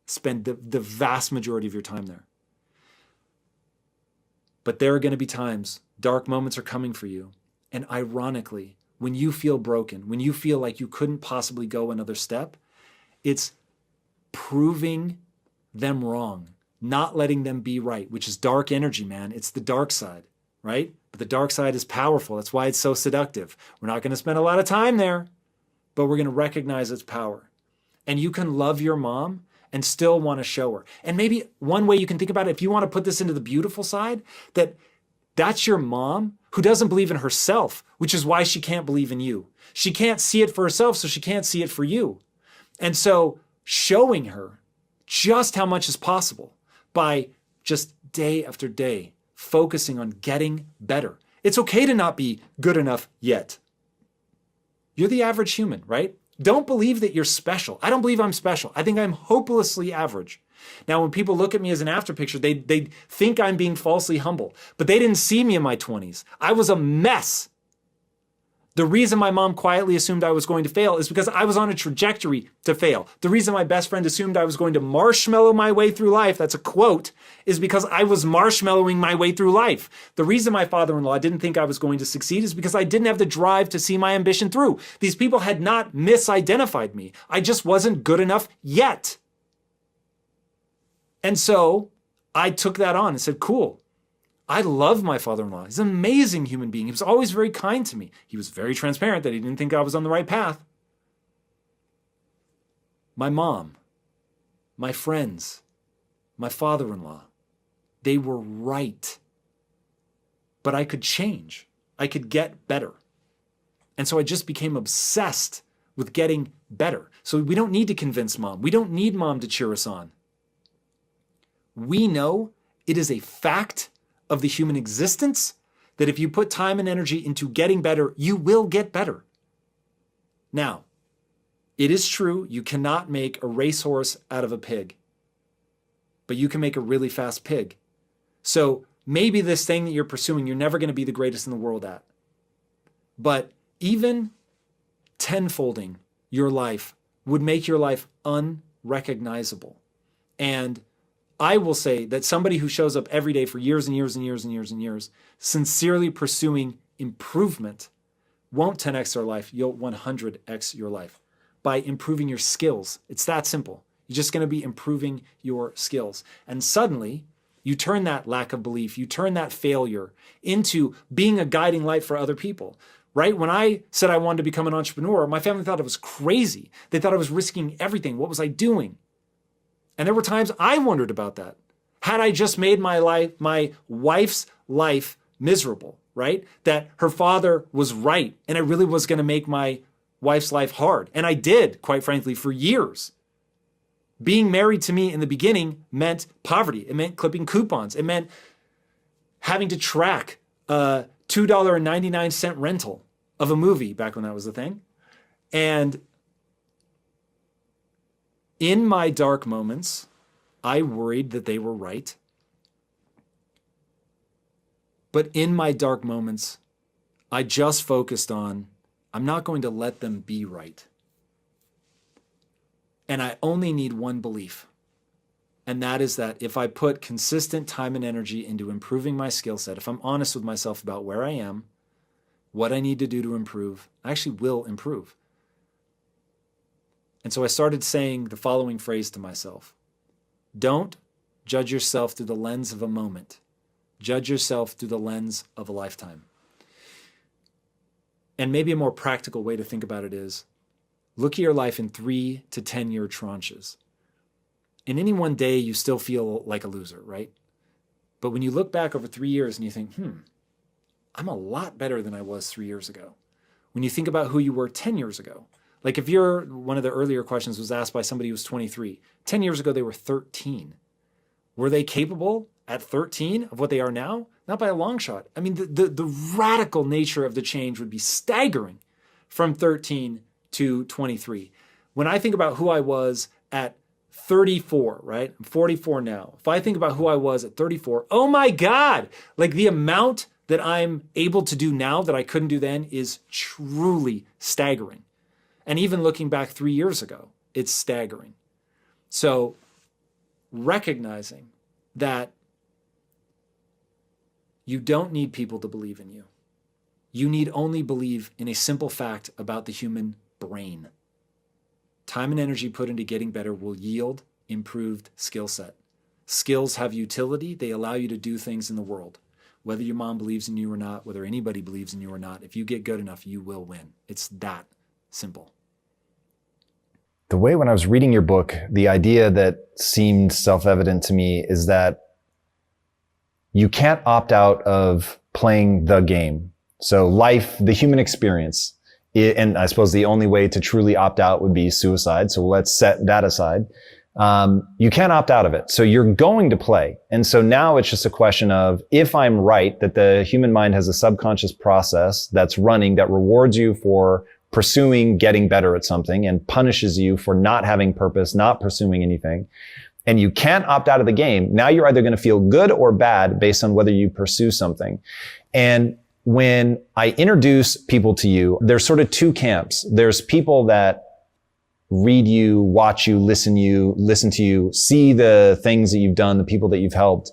Spend the vast majority of your time there. But there are going to be times, dark moments are coming for you. And ironically, when you feel broken, when you feel like you couldn't possibly go another step, it's proving them wrong, not letting them be right, which is dark energy, man. It's the dark side, right? But the dark side is powerful. That's why it's so seductive. We're not going to spend a lot of time there, but we're going to recognize its power. And you can love your mom and still want to show her. And maybe one way you can think about it, if you want to put this into the beautiful side, that's your mom who doesn't believe in herself, which is why she can't believe in you. She can't see it for herself, so she can't see it for you. And so showing her just how much is possible by just day after day focusing on getting better. It's okay to not be good enough yet. You're the average human, right? Don't believe that you're special. I don't believe I'm special. I think I'm hopelessly average. Now, when people look at me as an after picture, they think I'm being falsely humble, but they didn't see me in my 20s. I was a mess. The reason my mom quietly assumed I was going to fail is because I was on a trajectory to fail. The reason my best friend assumed I was going to marshmallow my way through life, that's a quote, is because I was marshmallowing my way through life. The reason my father-in-law didn't think I was going to succeed is because I didn't have the drive to see my ambition through. These people had not misidentified me. I just wasn't good enough yet. And so I took that on and said, cool. I love my father-in-law. He's an amazing human being. He was always very kind to me. He was very transparent that he didn't think I was on the right path. My mom, my friends, my father-in-law, they were right. But I could change. I could get better. And so I just became obsessed with getting better. So we don't need to convince mom. We don't need mom to cheer us on. We know it is a fact of the human existence that if you put time and energy into getting better, you will get better. Now, it is true you cannot make a racehorse out of a pig. but you can make a really fast pig. So maybe this thing that you're pursuing, you're never going to be the greatest in the world at. But even tenfolding your life would make your life unrecognizable. And I will say that somebody who shows up every day for years and years and years and years and years, sincerely pursuing improvement, won't 10x their life, you'll 100x your life by improving your skills. It's that simple. You're just going to be improving your skills. And suddenly, you turn that lack of belief, you turn that failure into being a guiding light for other people, right? When I said I wanted to become an entrepreneur, my family thought it was crazy. They thought I was risking everything. What was I doing? And there were times I wondered about that. Had I just made my wife's life miserable, right? That her father was right, and I really was going to make my wife's life hard. And I did, quite frankly, for years. Being married to me in the beginning meant poverty. It meant clipping coupons. It meant having to track a $2.99 rental of a movie back when that was the thing. And in my dark moments, I worried that they were right. But in my dark moments, I just focused on, I'm not going to let them be right. And I only need one belief. And that is that if I put consistent time and energy into improving my skill set, if I'm honest with myself about where I am, what I need to do to improve, I actually will improve. And so I started saying the following phrase to myself: don't judge yourself through the lens of a moment. Judge yourself through the lens of a lifetime. And maybe a more practical way to think about it is, look at your life in 3 to 10 year tranches. In any one day, you still feel like a loser, right? But when you look back over 3 years and you think, I'm a lot better than I was 3 years ago. When you think about who you were 10 years ago, like if one of the earlier questions was asked by somebody who was 23, 10 years ago, they were 13. Were they capable at 13 of what they are now? Not by a long shot. I mean, the radical nature of the change would be staggering from 13 to 23. When I think about who I was at 34, right? I'm 44 now. If I think about who I was at 34, oh my God, like the amount that I'm able to do now that I couldn't do then is truly staggering. And even looking back 3 years ago, it's staggering. So recognizing that you don't need people to believe in you. You need only believe in a simple fact about the human brain. Time and energy put into getting better will yield improved skill set. Skills have utility. They allow you to do things in the world. Whether your mom believes in you or not, whether anybody believes in you or not, if you get good enough, you will win. It's that simple. The way when I was reading your book, the idea that seemed self-evident to me is that you can't opt out of playing the game. So life, the human experience, and I suppose the only way to truly opt out would be suicide. So let's set that aside. You can't opt out of it. So you're going to play. And so now it's just a question of, if I'm right, that the human mind has a subconscious process that's running that rewards you for pursuing getting better at something and punishes you for not having purpose, not pursuing anything, and you can't opt out of the game, now you're either going to feel good or bad based on whether you pursue something. And when I introduce people to you, there's sort of two camps. There's people that read you, watch you, listen to you, see the things that you've done, the people that you've helped,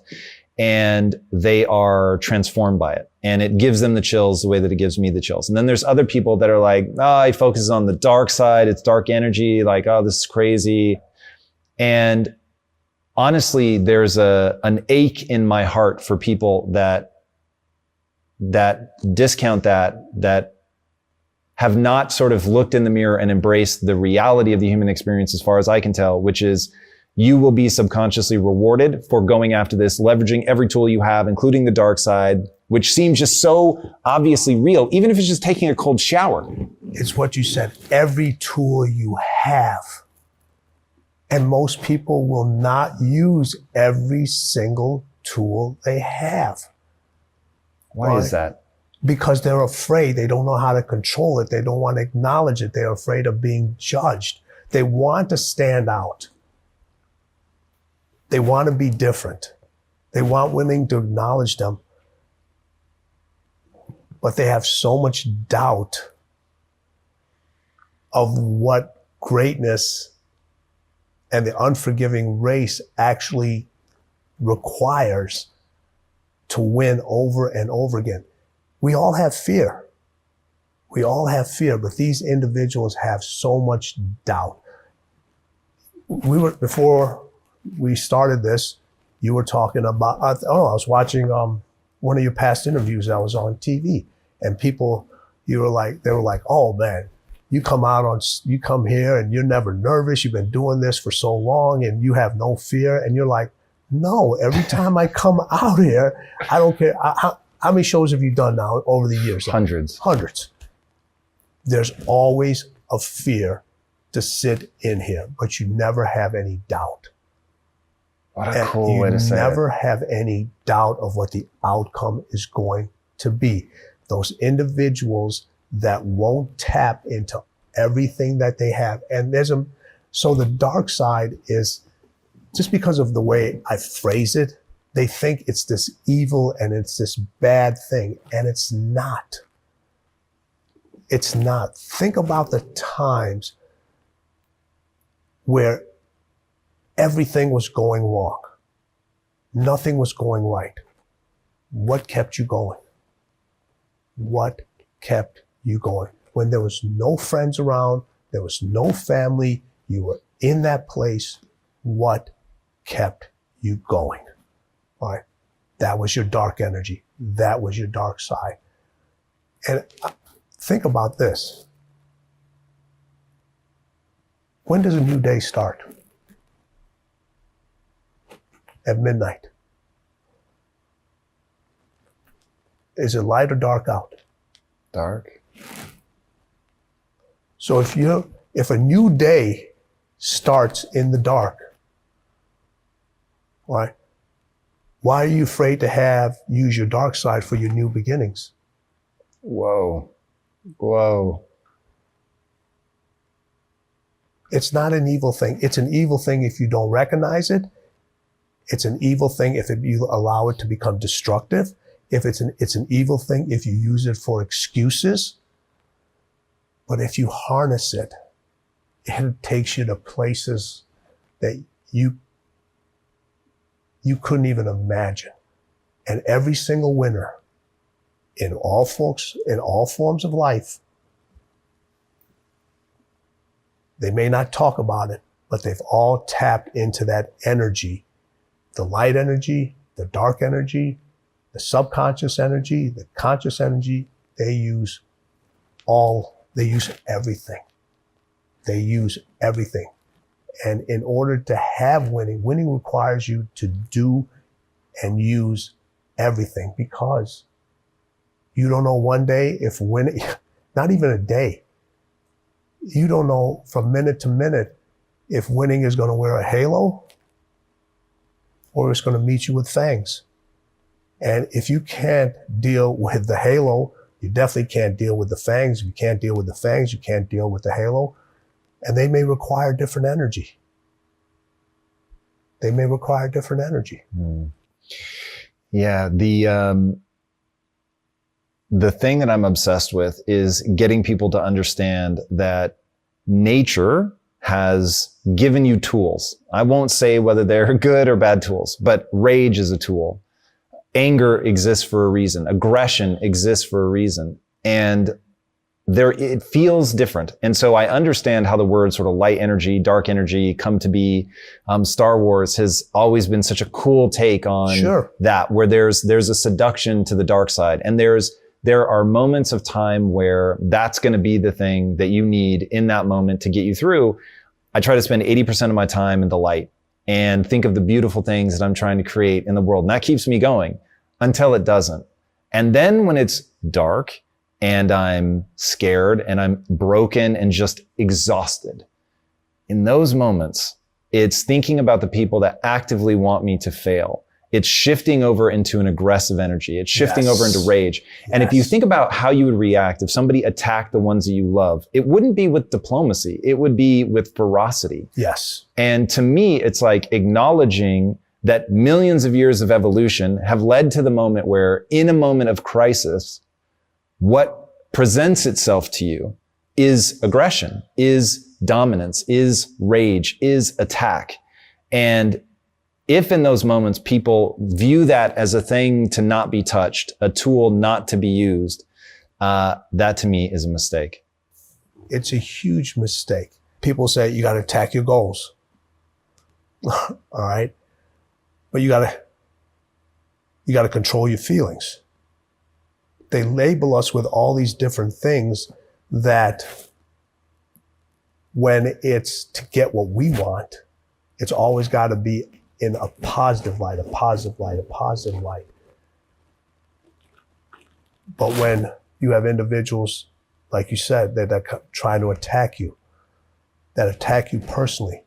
and they are transformed by it. And it gives them the chills the way that it gives me the chills. And then there's other people that are like, he focuses on the dark side. It's dark energy. Like, this is crazy. And honestly, there's an ache in my heart for people that discount that have not sort of looked in the mirror and embraced the reality of the human experience as far as I can tell, which is you will be subconsciously rewarded for going after this, leveraging every tool you have, including the dark side, which seems just so obviously real, even if it's just taking a cold shower. It's what you said, every tool you have. And most people will not use every single tool they have. Why is that? Because they're afraid. They don't know how to control it. They don't want to acknowledge it. They're afraid of being judged. They want to stand out. They want to be different. They want women to acknowledge them. But they have so much doubt of what greatness and the unforgiving race actually requires to win over and over again. We all have fear. We all have fear, but these individuals have so much doubt. Before we started this, you were talking about, I was watching one of your past interviews that was on TV, and people, they were like, oh man, you come here and you're never nervous. You've been doing this for so long and you have no fear. And you're like, no, every time I come out here, I don't care. How many shows have you done now over the years? Hundreds. There's always a fear to sit in here, but you never have any doubt. What a cool way to say it. You never have any doubt of what the outcome is going to be. Those individuals that won't tap into everything that they have. And so the dark side is, just because of the way I phrase it, they think it's this evil and it's this bad thing. And it's not. It's not. Think about the times where everything was going wrong. Nothing was going right. What kept you going? What kept you going? When there was no friends around, there was no family, you were in that place, what kept you going? All right. That was your dark energy. That was your dark side. And think about this. When does a new day start? At midnight. Is it light or dark out? Dark. So if a new day starts in the dark, why are you afraid to use your dark side for your new beginnings? Whoa. It's not an evil thing. It's an evil thing if you don't recognize it. It's an evil thing if you allow it to become destructive. It's an evil thing if you use it for excuses. But if you harness it, it takes you to places that you couldn't even imagine. And every single winner in all forms of life, they may not talk about it, but they've all tapped into that energy, the light energy, the dark energy, the subconscious energy, the conscious energy. They use everything. They use everything. And in order to have winning requires you to do and use everything, because you don't know one day if winning, not even a day, you don't know from minute to minute if winning is going to wear a halo or it's going to meet you with fangs. And if you can't deal with the halo, you definitely can't deal with the fangs. If you can't deal with the fangs, you can't deal with the halo. And they may require different energy. They may require different energy. Yeah, the thing that I'm obsessed with is getting people to understand that nature has given you tools. I won't say whether they're good or bad tools, but rage is a tool. Anger exists for a reason. Aggression exists for a reason. And it feels different. And so I understand how the words sort of light energy, dark energy come to be. Star Wars has always been such a cool take on that, where there's a seduction to the dark side. And there are moments of time where that's going to be the thing that you need in that moment to get you through. I try to spend 80% of my time in the light and think of the beautiful things that I'm trying to create in the world. And that keeps me going until it doesn't. And then when it's dark and I'm scared and I'm broken and just exhausted, in those moments, it's thinking about the people that actively want me to fail it's shifting over into an aggressive energy. It's shifting over into rage. And if you Yes. think about how you would react if somebody attacked the ones that you love, it wouldn't be with diplomacy. It would be with ferocity. Yes. And to me, it's like acknowledging that millions of years of evolution have led to the moment where, in a moment of crisis, what presents itself to you is aggression, is dominance, is rage, is attack. And if in those moments people view that as a thing to not be touched, a tool not to be used, that to me is a mistake. It's a huge mistake. People say you got to attack your goals. All right. But you got to control your feelings. They label us with all these different things that when it's to get what we want, it's always got to be in a positive light, a positive light, a positive light. But when you have individuals, like you said, that are trying to attack you, that attack you personally,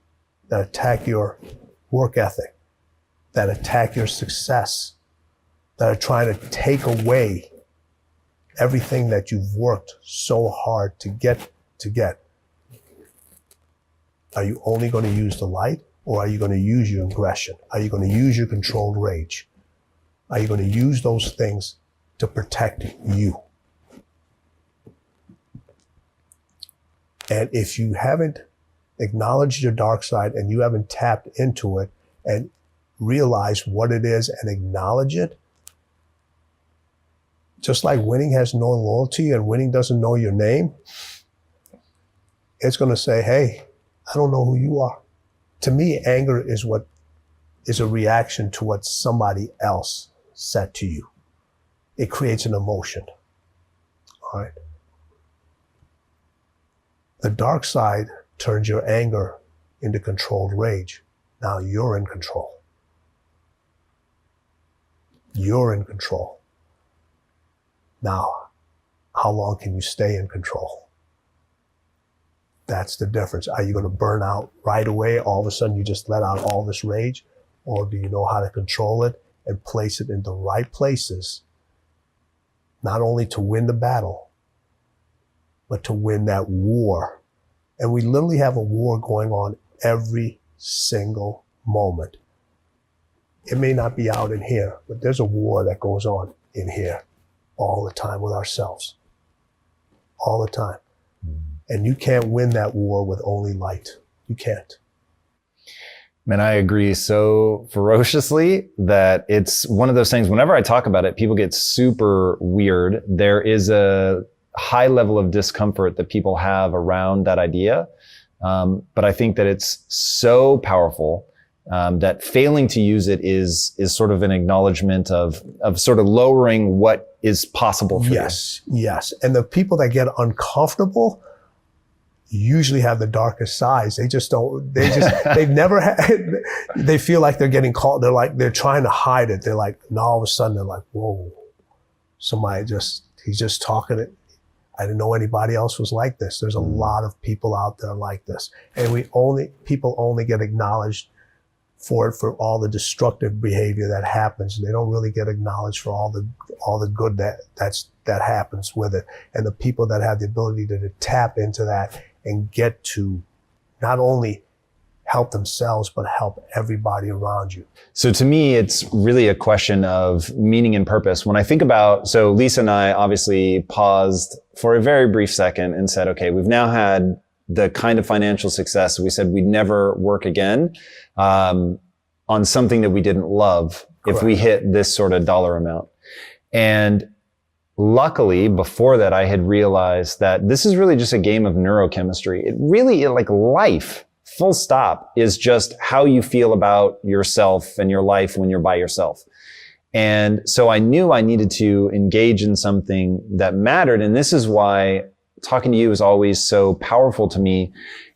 that attack your work ethic, that attack your success, that are trying to take away everything that you've worked so hard to get. Are you only going to use the light, or are you going to use your aggression? Are you going to use your controlled rage? Are you going to use those things to protect you? And if you haven't acknowledged your dark side and you haven't tapped into it and realized what it is and acknowledge it, just like winning has no loyalty and winning doesn't know your name, it's going to say, hey, I don't know who you are. To me, anger is a reaction to what somebody else said to you. It creates an emotion. All right. The dark side turns your anger into controlled rage. Now you're in control. You're in control. Now, how long can you stay in control? That's the difference. Are you going to burn out right away? All of a sudden you just let out all this rage? Or do you know how to control it and place it in the right places, not only to win the battle, but to win that war? And we literally have a war going on every single moment. It may not be out in here, but there's a war that goes on in here all the time with ourselves. All the time. And you can't win that war with only light. You can't. Man, I agree so ferociously that it's one of those things, whenever I talk about it, people get super weird. There is a high level of discomfort that people have around that idea. But I think that it's so powerful that failing to use it is sort of an acknowledgement of sort of lowering what is possible for you. Yes. And the people that get uncomfortable usually have the darkest sides. They've never had, they feel like they're getting caught. They're trying to hide it. They're like, and all of a sudden they're like, whoa, he's just talking it. I didn't know anybody else was like this. There's a lot of people out there like this. And people only get acknowledged for all the destructive behavior that happens. They don't really get acknowledged for all the good that happens with it. And the people that have the ability to tap into that and get to not only help themselves, but help everybody around you. So to me, it's really a question of meaning and purpose. When I think about, so Lisa and I obviously paused for a very brief second and said, okay, we've now had the kind of financial success we said we'd never work again on something that we didn't love. Correct. If we hit this sort of dollar amount. And luckily, before that, I had realized that this is really just a game of neurochemistry. It really, like life, full stop, is just how you feel about yourself and your life when you're by yourself. And so I knew I needed to engage in something that mattered. And this is why talking to you is always so powerful to me,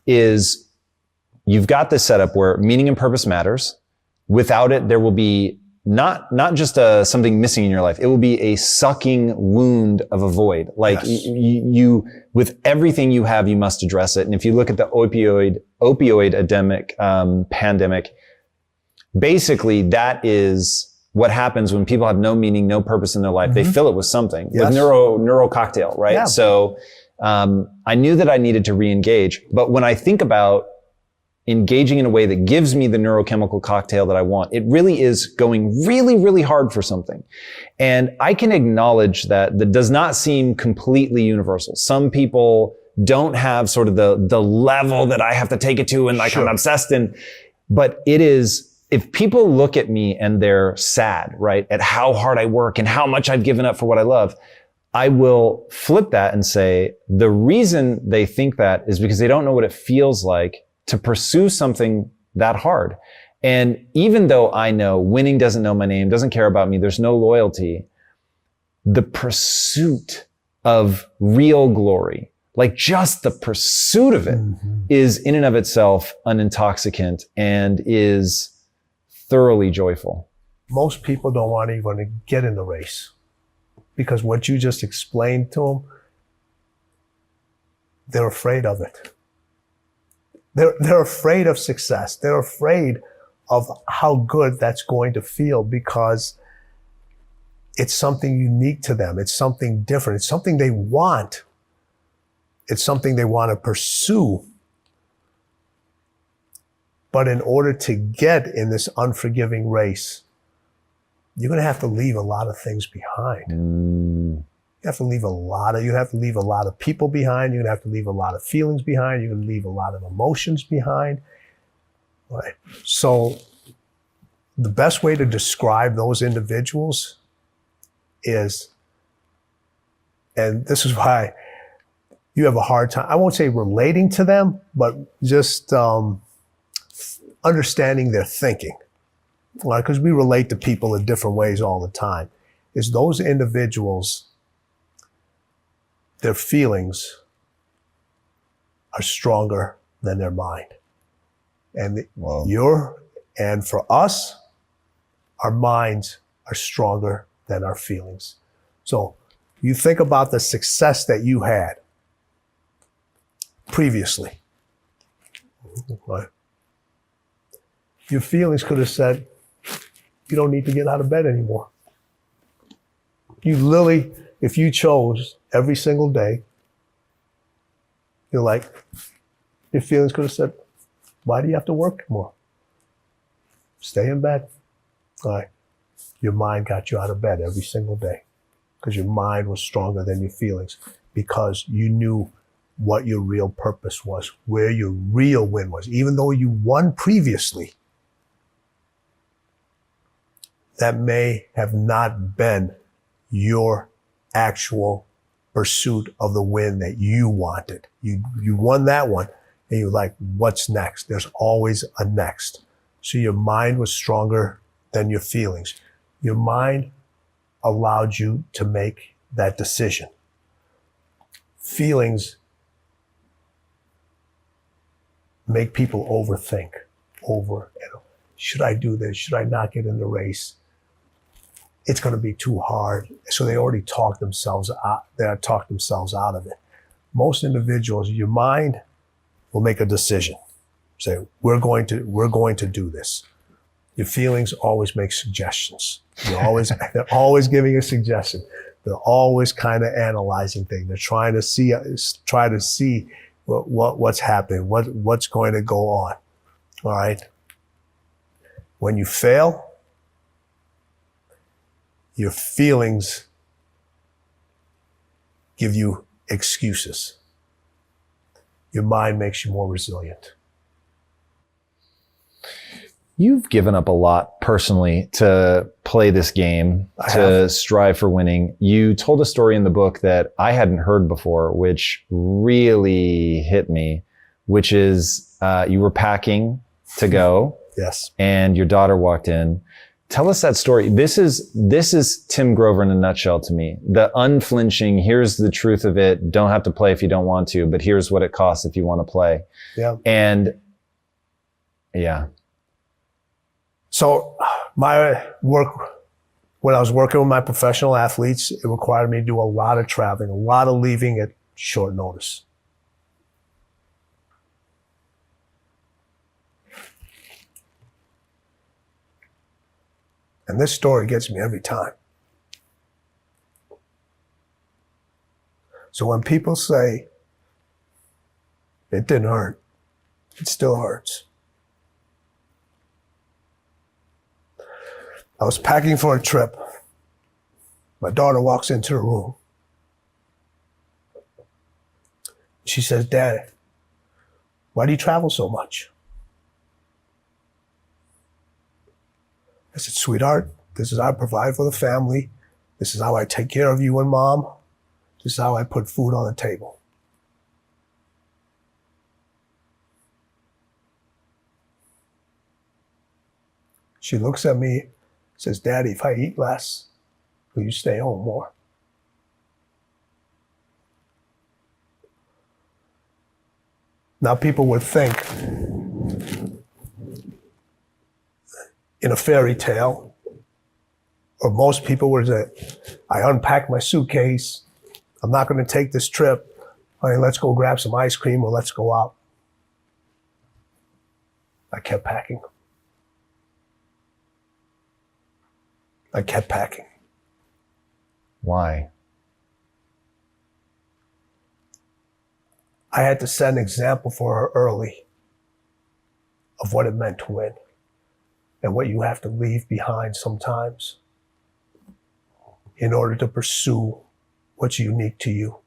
is you've got this setup where meaning and purpose matters. Without it, there will be not just something missing in your life. It will be a sucking wound of a void. Like yes. you, with everything you have, you must address it. And if you look at the opioid pandemic, basically that is what happens when people have no meaning, no purpose in their life. They fill it with something, Yes. with neural cocktail, right? Yeah. So I knew that I needed to re-engage. But when I think about engaging in a way that gives me the neurochemical cocktail that I want, it really is going really, really hard for something. And I can acknowledge that does not seem completely universal. Some people don't have sort of the level that I have to take it to and like I'm obsessed in, but it is, if people look at me and they're sad, right, at how hard I work and how much I've given up for what I love, I will flip that and say, the reason they think that is because they don't know what it feels like to pursue something that hard. And even though I know winning doesn't know my name, doesn't care about me, there's no loyalty, the pursuit of real glory, like just the pursuit of it, is in and of itself an intoxicant and is thoroughly joyful. Most people don't want to even get in the race because what you just explained to them, they're afraid of it. They're afraid of success. They're afraid of how good that's going to feel because it's something unique to them. It's something different. It's something they want. It's something they want to pursue. But in order to get in this unforgiving race, you're going to have to leave a lot of things behind. You have to leave a lot of people behind. You're going to have to leave a lot of feelings behind. You're going to leave a lot of emotions behind. Right. So the best way to describe those individuals is, and this is why you have a hard time, I won't say relating to them, but just understanding their thinking. Right? Because we relate to people in different ways all the time. Is those individuals, their feelings are stronger than their mind. And and for us, our minds are stronger than our feelings. So you think about the success that you had previously. Right? Your feelings could have said, you don't need to get out of bed anymore. You literally, if you chose every single day, you're like, your feelings could have said, why do you have to work more? Stay in bed. All right. Your mind got you out of bed every single day because your mind was stronger than your feelings because you knew what your real purpose was, where your real win was. Even though you won previously, that may have not been your actual pursuit of the win that you wanted. You won that one and you're like, what's next? There's always a next. So your mind was stronger than your feelings. Your mind allowed you to make that decision. Feelings make people overthink should I do this? Should I not get in the race? It's going to be too hard. So they already talk themselves out of it. Most individuals, your mind will make a decision. Say, we're going to do this. Your feelings always make suggestions. They're always giving a suggestion. They're always kind of analyzing things. They're trying to see what's happening, what's going to go on. All right. When you fail, your feelings give you excuses. Your mind makes you more resilient. You've given up a lot personally to play this game, strive for winning. You told a story in the book that I hadn't heard before, which really hit me, which is you were packing to go. Yes. And your daughter walked in. Tell us that story. This is Tim Grover in a nutshell to me. The unflinching, here's the truth of it. Don't have to play if you don't want to, but here's what it costs if you want to play. Yeah. And yeah. So my work, when I was working with my professional athletes, it required me to do a lot of traveling, a lot of leaving at short notice. And this story gets me every time. So when people say, it didn't hurt, it still hurts. I was packing for a trip. My daughter walks into the room. She says, Dad, why do you travel so much? I said, sweetheart, this is how I provide for the family. This is how I take care of you and Mom. This is how I put food on the table. She looks at me, says, Daddy, if I eat less, will you stay home more? Now people would think in a fairy tale, or most people would say, I unpacked my suitcase, I'm not going to take this trip, honey, let's go grab some ice cream or let's go out. I kept packing. I kept packing. Why? I had to set an example for her early of what it meant to win and what you have to leave behind sometimes in order to pursue what's unique to you.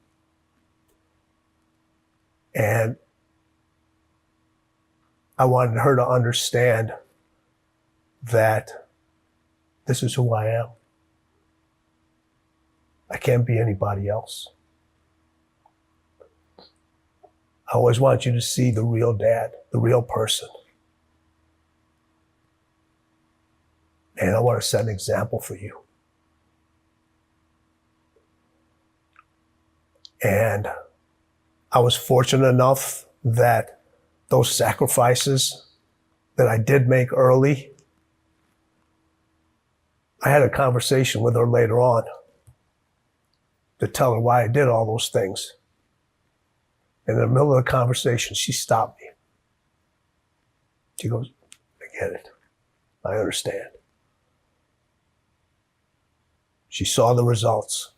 And I wanted her to understand that this is who I am. I can't be anybody else. I always want you to see the real dad, the real person. And I want to set an example for you. And I was fortunate enough that those sacrifices that I did make early, I had a conversation with her later on to tell her why I did all those things. And in the middle of the conversation, she stopped me. She goes, I get it. I understand. She saw the results.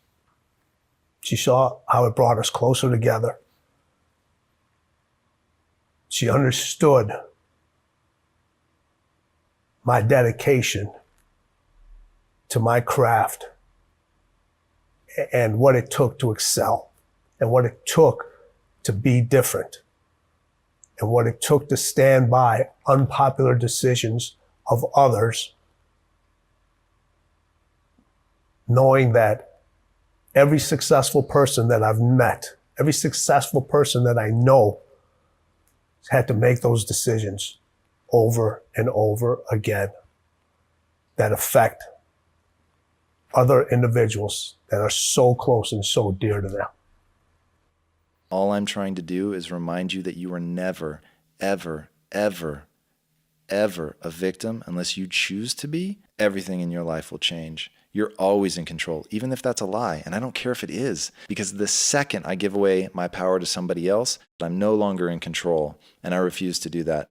She saw how it brought us closer together. She understood my dedication to my craft and what it took to excel and what it took to be different and what it took to stand by unpopular decisions of others, knowing that every successful person that I've met, every successful person that I know had to make those decisions over and over again that affect other individuals that are so close and so dear to them. All I'm trying to do is remind you that you are never, ever, ever, ever a victim unless you choose to be. Everything in your life will change. You're always in control, even if that's a lie. And I don't care if it is, because the second I give away my power to somebody else, I'm no longer in control, and I refuse to do that.